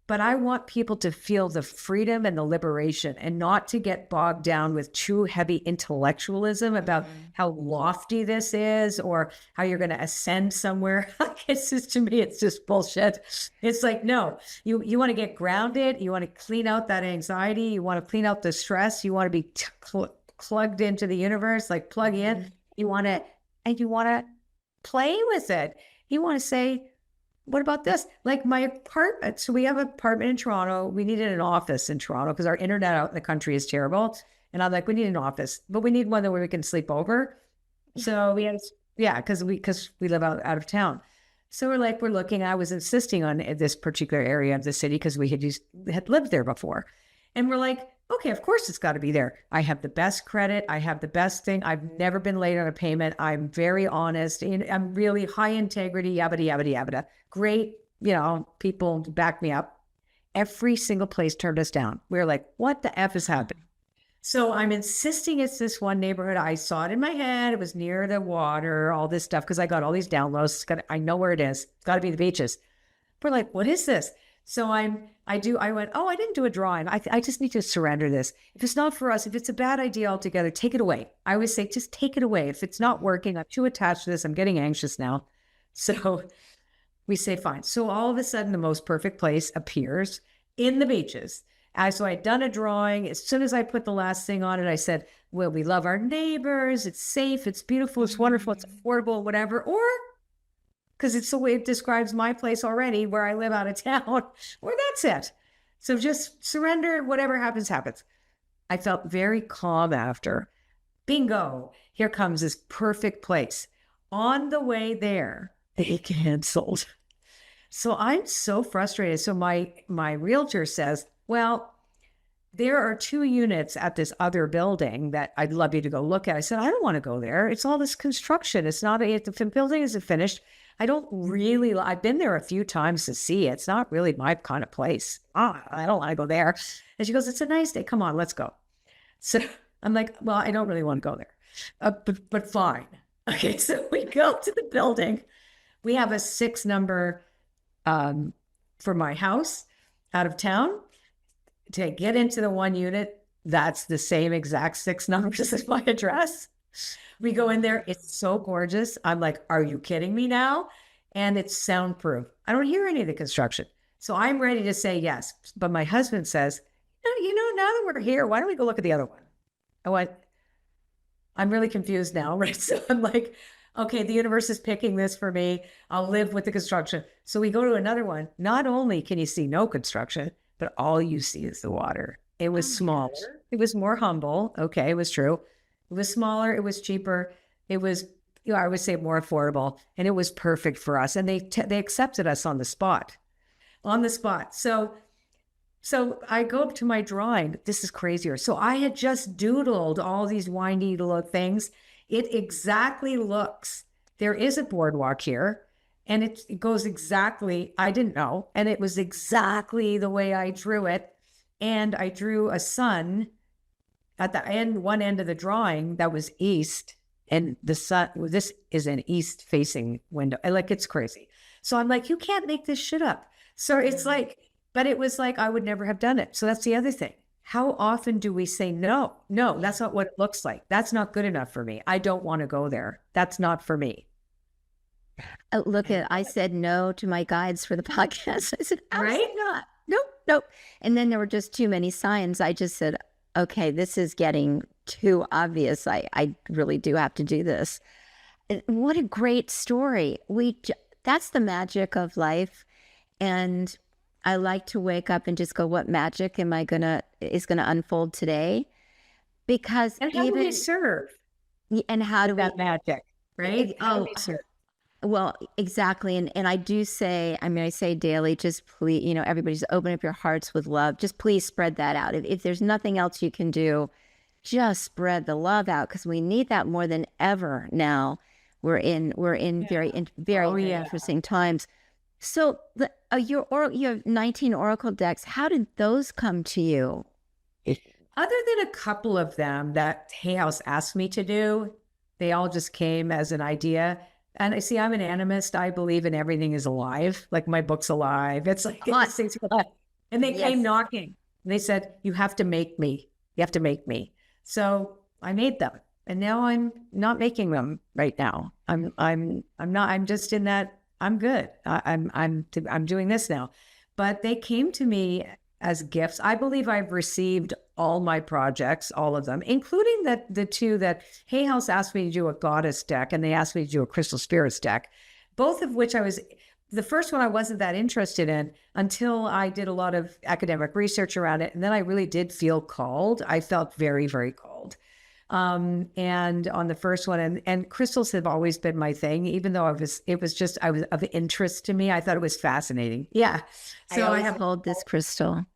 C: But I want people to feel the freedom and the liberation and not to get bogged down with too heavy intellectualism about how lofty this is or how you're going to ascend somewhere. It's just, to me, it's just bullshit. It's like, no, you want to get grounded. You want to clean out that anxiety. You want to clean out the stress. You want to be plugged into the universe, like plug in. You want to play with it. You want to say, what about this? Like my apartment. So we have an apartment in Toronto. We needed an office in Toronto because our internet out in the country is terrible. And I'm like, we need an office, but we need one where we can sleep over. So we had, because we live out of town. So we're looking. I was insisting on this particular area of the city because we had lived there before. And we're like, okay, of course it's got to be there. I have the best credit. I have the best thing. I've never been late on a payment. I'm very honest. And I'm really high integrity, yabba, yabba, yabba. Great, people back me up. Every single place turned us down. We were like, what the F is happening? So I'm insisting it's this one neighborhood. I saw it in my head. It was near the water, all this stuff, because I got all these downloads. I know where it is. It's got to be the beaches. We're like, what is this? So I went, oh, I didn't do a drawing. I just need to surrender this. If it's not for us, if it's a bad idea altogether, take it away. I always say, just take it away. If it's not working, I'm too attached to this. I'm getting anxious now. So we say, fine. So all of a sudden, the most perfect place appears in the beaches. So I'd done a drawing. As soon as I put the last thing on it, I said, well, we love our neighbors. It's safe. It's beautiful. It's wonderful. It's affordable, whatever. Or because it's the way it describes my place already where I live out of town, or that's it. So just surrender. Whatever happens, happens. I felt very calm after. Bingo. Here comes this perfect place. On the way there, they canceled. So I'm so frustrated. So my realtor says, well, there are 2 units at this other building that I'd love you to go look at. I said, I don't want to go there. It's all this construction. It's not, the building isn't finished. I don't really, I've been there a few times to see it. It's not really my kind of place. I don't want to go there. And she goes, it's a nice day. Come on, let's go. So I'm like, well, I don't really want to go there, but fine. Okay, so we go to the building. We have a 6 number for my house out of town. To get into the 1 unit, that's the same exact 6 numbers as my address. We go in there. It's so gorgeous. I'm like, are you kidding me now? And it's soundproof. I don't hear any of the construction. So I'm ready to say yes. But my husband says, now that we're here, why don't we go look at the other one? I went, I'm really confused now, right? So I'm like, okay, the universe is picking this for me. I'll live with the construction. So we go to another one. Not only can you see no construction, but all you see is the water. It was smaller. It was more humble. Okay, it was true. It was smaller. It was cheaper. It was, I would say, more affordable. And it was perfect for us. And they accepted us on the spot. So I go up to my drawing. This is crazier. So I had just doodled all these windy little things. It exactly looks, there is a boardwalk here. And it goes exactly, I didn't know. And it was exactly the way I drew it. And I drew a sun at the end, one end of the drawing that was east. And the sun, this is an east facing window. Like, it's crazy. So I'm like, you can't make this shit up. So it's like, but it was like, I would never have done it. So that's the other thing. How often do we say, no, that's not what it looks like. That's not good enough for me. I don't want to go there. That's not for me.
B: I said no to my guides for the podcast. I said, absolutely not. Nope. And then there were just too many signs. I just said, okay, this is getting too obvious. I really do have to do this. What a great story. That's the magic of life. And I like to wake up and just go, what magic is gonna unfold today? Because
C: and how do we serve?
B: And how do
C: that magic, right?
B: Oh, well, exactly. And I do say, I say daily, just please, everybody just open up your hearts with love. Just please spread that out. If there's nothing else you can do, just spread the love out, because we need that more than ever now. We're in very interesting times. So you have 19 Oracle decks. How did those come to you?
C: Other than a couple of them that Hay House asked me to do, they all just came as an idea. And I see, I'm an animist. I believe in everything is alive. Like, my book's alive. It's like, things are alive. And they came knocking. And they said, you have to make me. You have to make me. So I made them. And now I'm not making them right now. I'm just in that, I'm good. I'm doing this now. But they came to me as gifts. I believe I've received all my projects, all of them, including the 2 that Hay House asked me to do a goddess deck, and they asked me to do a crystal spirits deck, both of which the first one I wasn't that interested in until I did a lot of academic research around it. And then I really did feel called. I felt very, very called. And on the first one, and crystals have always been my thing, even though I was of interest to me. I thought it was fascinating. Yeah.
B: So I have hold this crystal.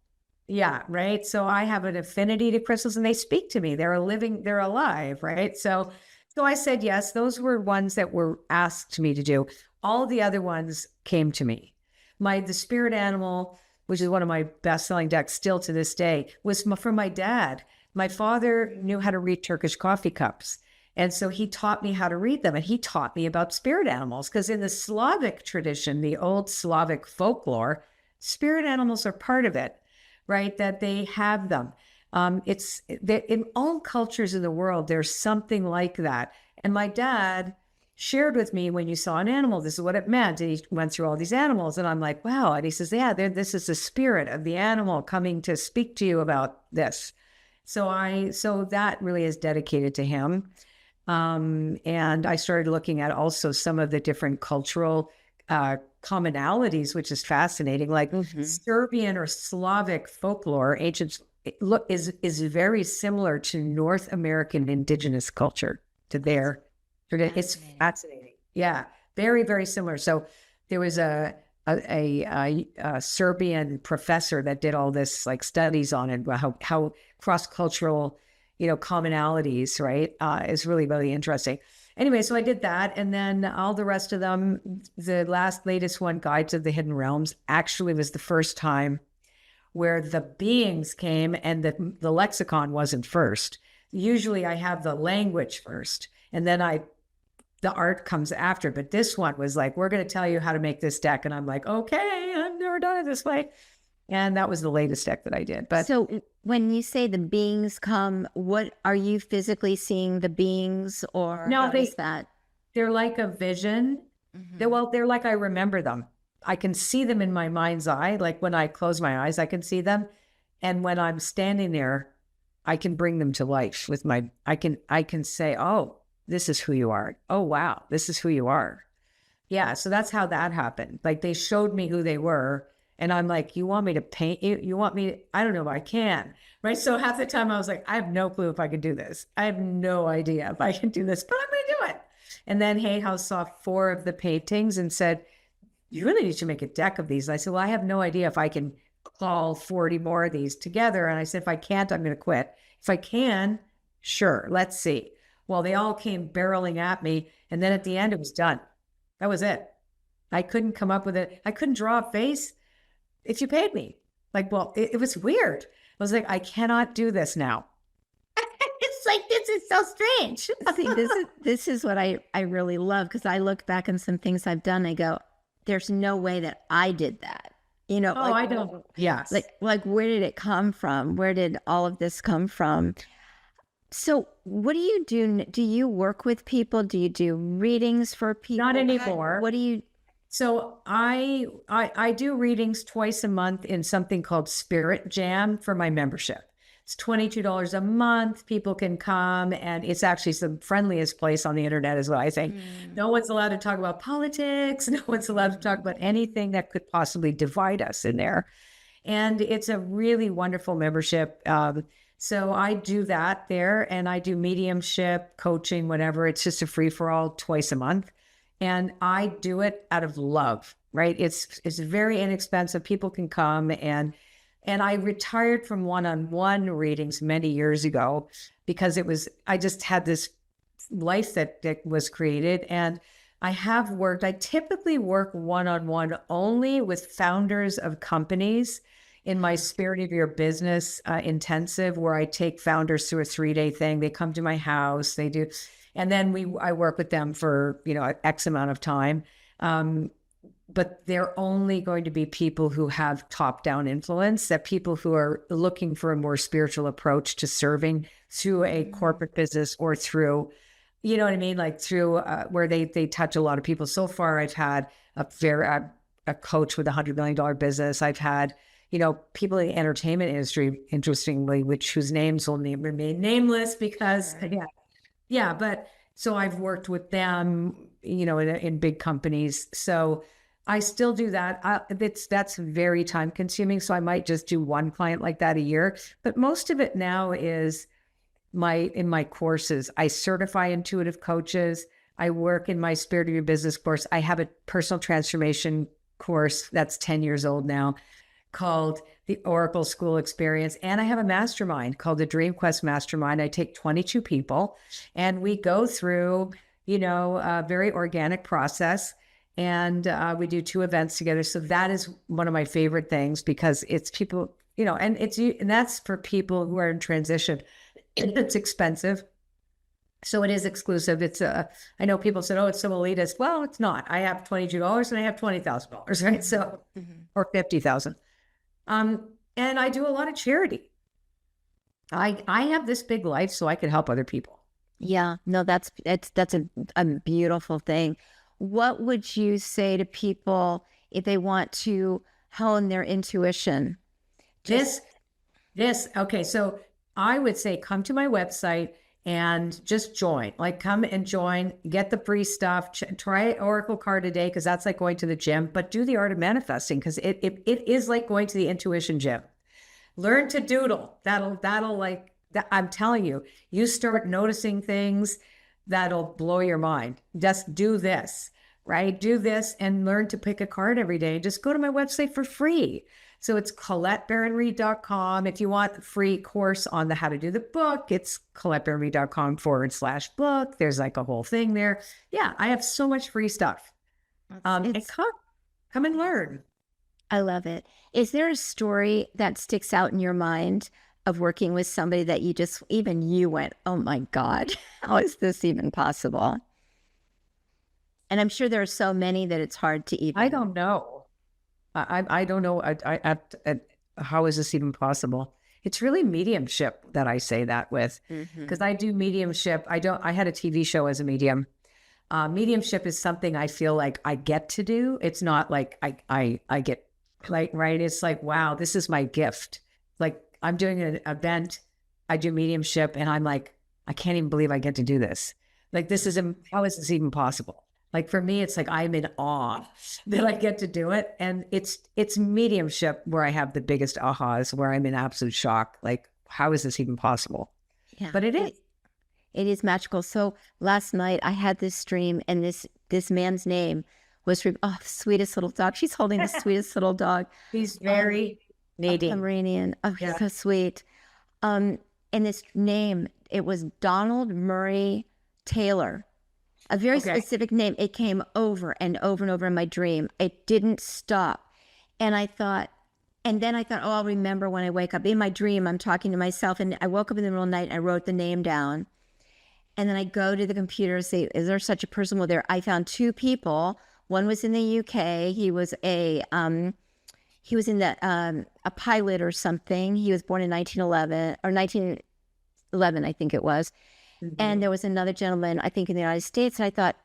C: Yeah. Right. So I have an affinity to crystals, and they speak to me. They're alive. Right. So I said, yes, those were ones that were asked me to do. All the other ones came to me. The spirit animal, which is one of my best-selling decks still to this day, was from my dad. My father knew how to read Turkish coffee cups. And so he taught me how to read them. And he taught me about spirit animals, because in the Slavic tradition, the old Slavic folklore, spirit animals are part of it, right? That they have them. In all cultures in the world, there's something like that. And my dad shared with me, when you saw an animal, this is what it meant. And he went through all these animals. And I'm like, wow. And he says, yeah, this is the spirit of the animal coming to speak to you about this. So that really is dedicated to him. And I started looking at also some of the different cultural commonalities, which is fascinating, like Serbian or Slavic folklore, ancient, is very similar to North American indigenous culture, to their, it's fascinating. Yeah. Very, very similar. So there was a Serbian professor that did all this like studies on it, how cross-cultural, commonalities, right, is really, really interesting. Anyway, so I did that. And then all the rest of them, the latest one, Guide to the Hidden Realms, actually was the first time where the beings came and the lexicon wasn't first. Usually I have the language first, and then the art comes after. But this one was like, we're going to tell you how to make this deck. And I'm like, okay, I've never done it this way. And that was the latest deck that I did. But
B: so when you say the beings come, what are you physically seeing the beings, or
C: no,
B: is that?
C: They're like a vision. They're like, I remember them. I can see them in my mind's eye. Like when I close my eyes, I can see them. And when I'm standing there, I can bring them to life with I can say, oh, this is who you are. Oh, wow, this is who you are. Yeah. So that's how that happened. Like they showed me who they were. And I'm like, you want me to paint you? You want me? I don't know if I can. Right. So half the time I was like, I have no clue if I can do this. I have no idea if I can do this, but I'm going to do it. And then Hay House saw 4 of the paintings and said, you really need to make a deck of these. And I said, well, I have no idea if I can call 40 more of these together. And I said, if I can't, I'm going to quit. If I can, sure, let's see. Well, they all came barreling at me. And then at the end, it was done. That was it. I couldn't come up with it. I couldn't draw a face if you paid me. Like, well, it was weird. I was like, I cannot do this now.
B: It's like, this is so strange. See, this is what I really love, because I look back on some things I've done. I go, there's no way that I did that.
C: Oh, like, I don't. Yes.
B: Like, where did it come from? Where did all of this come from? So what do you do? Do you work with people? Do you do readings for people?
C: Not anymore.
B: What do you?
C: So I do readings twice a month in something called Spirit Jam for my membership. It's $22 a month. People can come, and it's actually the friendliest place on the internet as well. I think no one's allowed to talk about politics. No one's allowed to talk about anything that could possibly divide us in there. And it's a really wonderful membership. So I do that there, and I do mediumship, coaching, whatever. It's just a free-for-all twice a month. And I do it out of love, right? It's very inexpensive. People can come, and I retired from one-on-one readings many years ago because I just had this life that was created. And I typically work one-on-one only with founders of companies in my Spirit of Your Business intensive, where I take founders through a 3-day thing. They come to my house, they do. And then I work with them for, X amount of time. But they're only going to be people who have top-down influence, that people who are looking for a more spiritual approach to serving through a corporate business, or through, you know what I mean? Like through where they touch a lot of people. So far, I've had a coach with $100 million business. I've had, people in the entertainment industry, interestingly, whose names will remain nameless because, yeah. But so I've worked with them, in big companies. So I still do that. That's very time consuming. So I might just do one client like that a year. But most of it now is in my courses. I certify intuitive coaches. I work in my Spirit of Your Business course. I have a personal transformation course that's 10 years old now, called the Oracle School Experience. And I have a mastermind called the Dream Quest Mastermind. I take 22 people, and we go through, a very organic process. And we do 2 events together. So that is one of my favorite things, because it's people, and that's for people who are in transition. It's expensive. So it is exclusive. I know people said, oh, it's so elitist. Well, it's not. I have $22 and I have $20,000, right? So, or $50,000. And I do a lot of charity. I have this big life so I can help other people.
B: Yeah, no, that's a beautiful thing. What would you say to people if they want to hone their intuition?
C: Okay. So I would say, come to my website and just join. Like, come and join, get the free stuff, try Oracle card a day, because that's like going to the gym, but do the art of manifesting, because it is like going to the intuition gym. Learn to doodle. That'll like, I'm telling you, you start noticing things that'll blow your mind. Just do this. right? Do this and learn to pick a card every day. Just go to my website for free. So it's ColetteBaron-Reid.com. If you want the free course on the how to do the book, it's ColetteBaron-Reid.com/book. There's like a whole thing there. Yeah, I have so much free stuff. And come and learn.
B: I love it. Is there a story that sticks out in your mind of working with somebody that you just, even you went, oh my God, how is this even possible? And I'm sure there are so many that it's hard to even.
C: I don't know. I don't know. How is this even possible? It's really mediumship that I say that with, because I do mediumship. I had a TV show as a medium. Mediumship is something I feel like I get to do. It's not like I get like, right. It's like, wow, this is my gift. Like I'm doing an event. I do mediumship and I'm like, I can't even believe I get to do this. Like, how is this even possible? Like for me, it's like I'm in awe that I get to do it. And it's mediumship where I have the biggest ahas, where I'm in absolute shock. Like, how is this even possible?
B: Yeah,
C: but it is.
B: It is magical. So last night I had this dream, and this man's name was sweetest little dog. She's holding the sweetest little dog.
C: He's very needy.
B: Pomeranian. Oh, he's so sweet. And this name, it was Donald Murray Taylor. A very specific name. It came over and over and over in my dream. It didn't stop. And then I thought, oh, I'll remember when I wake up. In my dream, I'm talking to myself, and I woke up in the middle of the night and I wrote the name down. And then I go to the computer and say, is there such a person? Well, I found two people. One was in the UK. He was a pilot or something. He was born in 1911, I think it was. And there was another gentleman, I think in the United States. And I thought,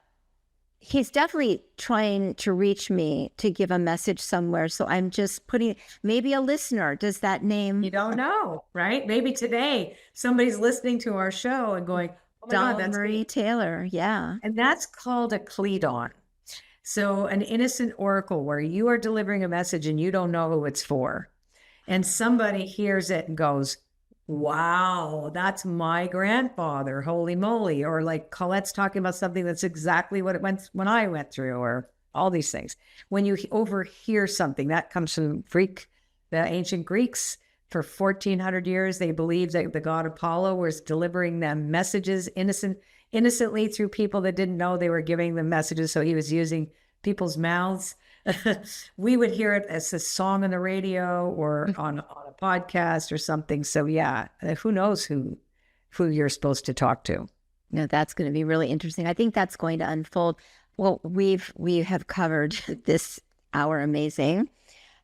B: he's definitely trying to reach me to give a message somewhere. So I'm just maybe a listener. Does that name?
C: You don't know, right? Maybe today somebody's listening to our show and going, oh my God, that's
B: Murray Taylor. Yeah.
C: And that's called a Cledon. So an innocent oracle where you are delivering a message and you don't know who it's for. And somebody hears it and goes, wow, that's my grandfather, holy moly. Or like Colette's talking about something that's exactly what it went when I went through, or all these things. When you overhear something, that comes from the ancient Greeks. For 1400 years, they believed that the god Apollo was delivering them messages innocently through people that didn't know they were giving them messages. So he was using people's mouths. We would hear it as a song on the radio or on a podcast or something. So yeah, who knows who you're supposed to talk to?
B: No, that's going to be really interesting. I think that's going to unfold. Well, we have covered this hour amazing.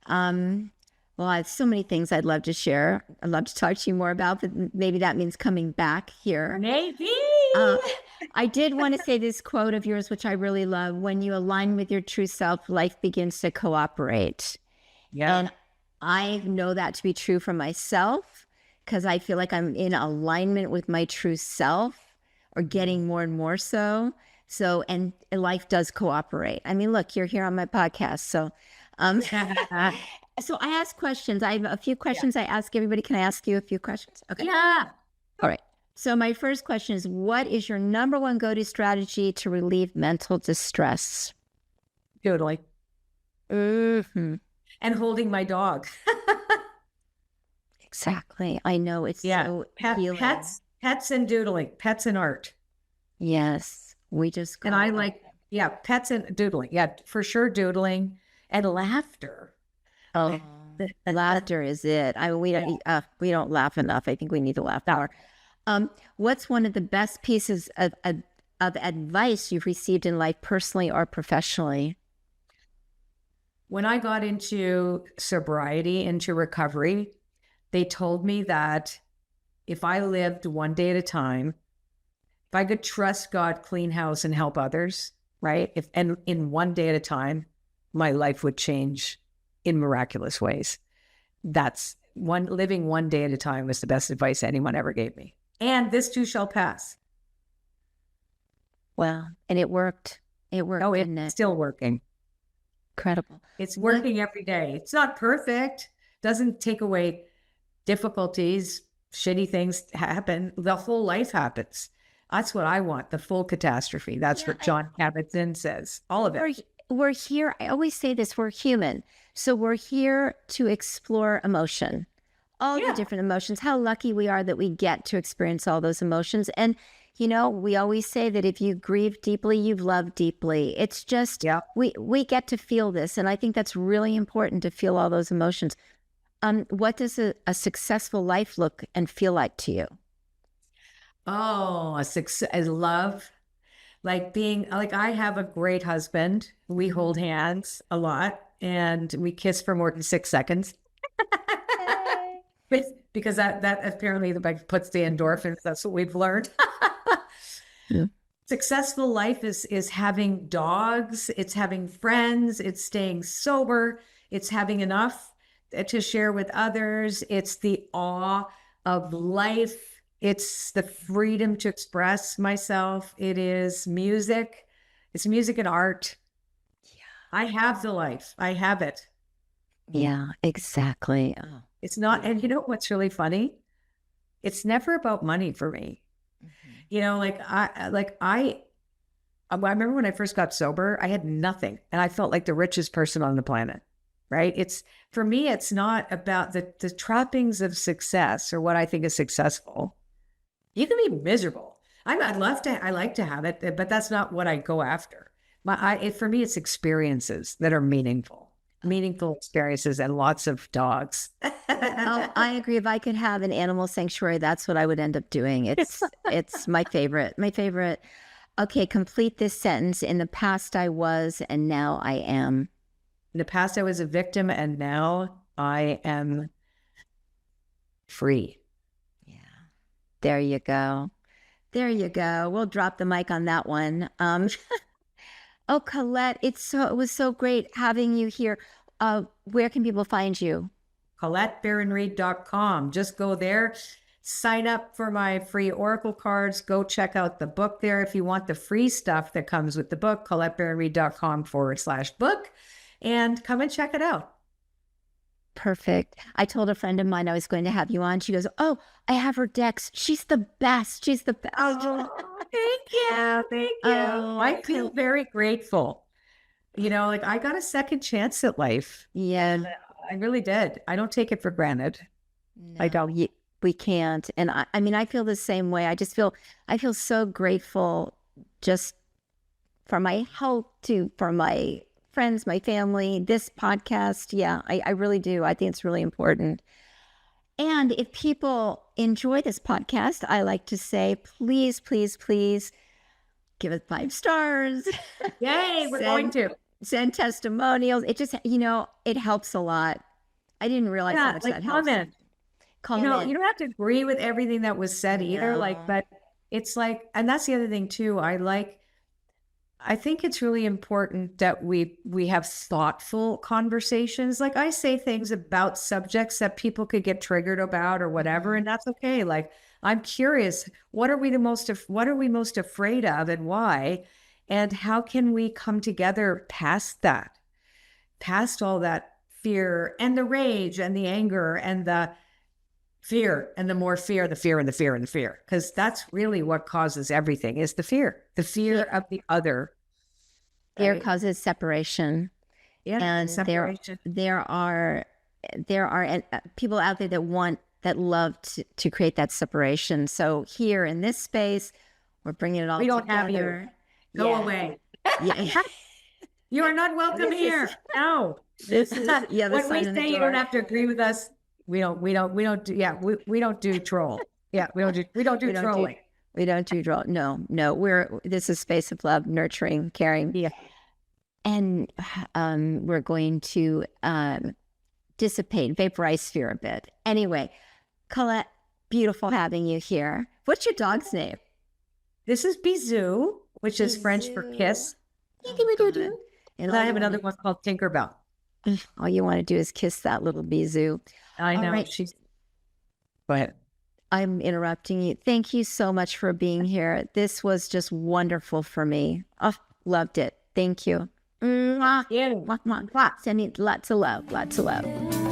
B: Well, I have so many things I'd love to share. I'd love to talk to you more about, but maybe that means coming back here.
C: Maybe.
B: I did want to say this quote of yours, which I really love. When you align with your true self, life begins to cooperate.
C: Yeah.
B: And I know that to be true for myself, because I feel like I'm in alignment with my true self, or getting more and more so. And life does cooperate. I mean, look, you're here on my podcast. So I ask questions. I have a few questions I ask everybody. Can I ask you a few questions? Okay.
C: Yeah.
B: All right. So my first question is, what is your number one go-to strategy to relieve mental distress?
C: Doodling.
B: Mm-hmm.
C: And holding my dog.
B: Exactly. I know it's so healing.
C: Pets and doodling, pets and art.
B: Yes. We just
C: and I like, pets and doodling. Yeah, for sure, doodling and laughter.
B: Oh, laughter is it. We don't laugh enough. I think we need to laugh more. What's one of the best pieces of advice you've received in life, personally or professionally?
C: When I got into sobriety, into recovery, they told me that if I lived one day at a time, if I could trust God, clean house, and help others, right? And in one day at a time, my life would change in miraculous ways. Living one day at a time was the best advice anyone ever gave me. And this too shall pass.
B: Well, and it worked. It worked.
C: Oh, it's still working.
B: Incredible.
C: It's working every day. It's not perfect. Doesn't take away difficulties. Shitty things happen. The whole life happens. That's what I want, the full catastrophe. That's what John Kabat-Zinn says. All of it.
B: We're here. I always say this, we're human. So we're here to explore emotion, all the different emotions. How lucky we are that we get to experience all those emotions. And, you know, we always say that if you grieve deeply, you've loved deeply. It's just, we get to feel this. And I think that's really important, to feel all those emotions. What does a successful life look and feel like to you?
C: Oh, I love, like being, like I have a great husband. We hold hands a lot and we kiss for more than 6 seconds. Because that apparently puts the endorphins. That's what we've learned. Successful life is having dogs. It's having friends. It's staying sober. It's having enough to share with others. It's the awe of life. It's the freedom to express myself. It is music. It's music and art. Yeah. I have the life. I have it.
B: Yeah, exactly. Oh.
C: It's not, and you know what's really funny? It's never about money for me. You know, I remember when I first got sober, I had nothing and I felt like the richest person on the planet, right? For me, it's not about the trappings of success or what I think is successful. You can be miserable. I like to have it, but that's not what I go after. For me, it's experiences that are meaningful experiences and lots of dogs.
B: Oh, I agree. If I could have an animal sanctuary, that's what I would end up doing. It's my favorite. My favorite. Okay, complete this sentence. In the past, I was, and now I am.
C: In the past, I was a victim, and now I am free.
B: Yeah. There you go. There you go. We'll drop the mic on that one. Oh, Colette, it was so great having you here. Where can people find you?
C: ColetteBaron-Reid.com. Just go there, sign up for my free oracle cards. Go check out the book there if you want the free stuff that comes with the book. ColetteBaron-Reid.com/book, and come and check it out.
B: Perfect. I told a friend of mine I was going to have you on. She goes, "Oh, I have her decks. She's the best. She's the best."
C: Oh, thank you. Thank you.
B: Oh,
C: I feel very grateful. You know, like I got a second chance at life.
B: Yeah.
C: I really did. I don't take it for granted.
B: No,
C: I don't.
B: We can't. And I mean, I feel the same way. I feel so grateful just for my health, for my friends, my family, this podcast. Yeah, I really do. I think it's really important. And if people enjoy this podcast, I like to say, please, please, please give it 5 stars.
C: Yay, we're going to.
B: Send testimonials. It just, it helps a lot. I didn't realize how much that helps.
C: Comment. You don't have to agree with everything that was said either. But it's like, and that's the other thing too. I think it's really important that we have thoughtful conversations. Like I say things about subjects that people could get triggered about or whatever, and that's okay. Like I'm curious, what are we most afraid of and why? And how can we come together past that, past all that fear and the rage and the anger and the fear and the more fear, the fear and the fear and the fear, because that's really what causes everything is the fear of the other.
B: Fear causes separation.
C: Yeah,
B: and
C: separation.
B: There are people out there that love to create that separation. So here in this space, we're bringing it all together.
C: We don't have you. Go away. Yeah. You are not welcome here. No.
B: This is
C: when we say you don't have to agree with us, we don't do troll. Yeah, we don't do trolling.
B: We don't do troll. No. This is space of love, nurturing, caring.
C: Yeah.
B: And we're going to vaporize fear a bit. Anyway, Colette, beautiful having you here. What's your dog's name?
C: This is Bisou, which is French for kiss. And I have another one called Tinkerbell.
B: All you want to do is kiss that little Bisou.
C: I know.
B: Right.
C: Go ahead.
B: I'm interrupting you. Thank you so much for being here. This was just wonderful for me. Oh, loved it. Thank you.
C: Yeah.
B: Sending lots of love. Lots of love.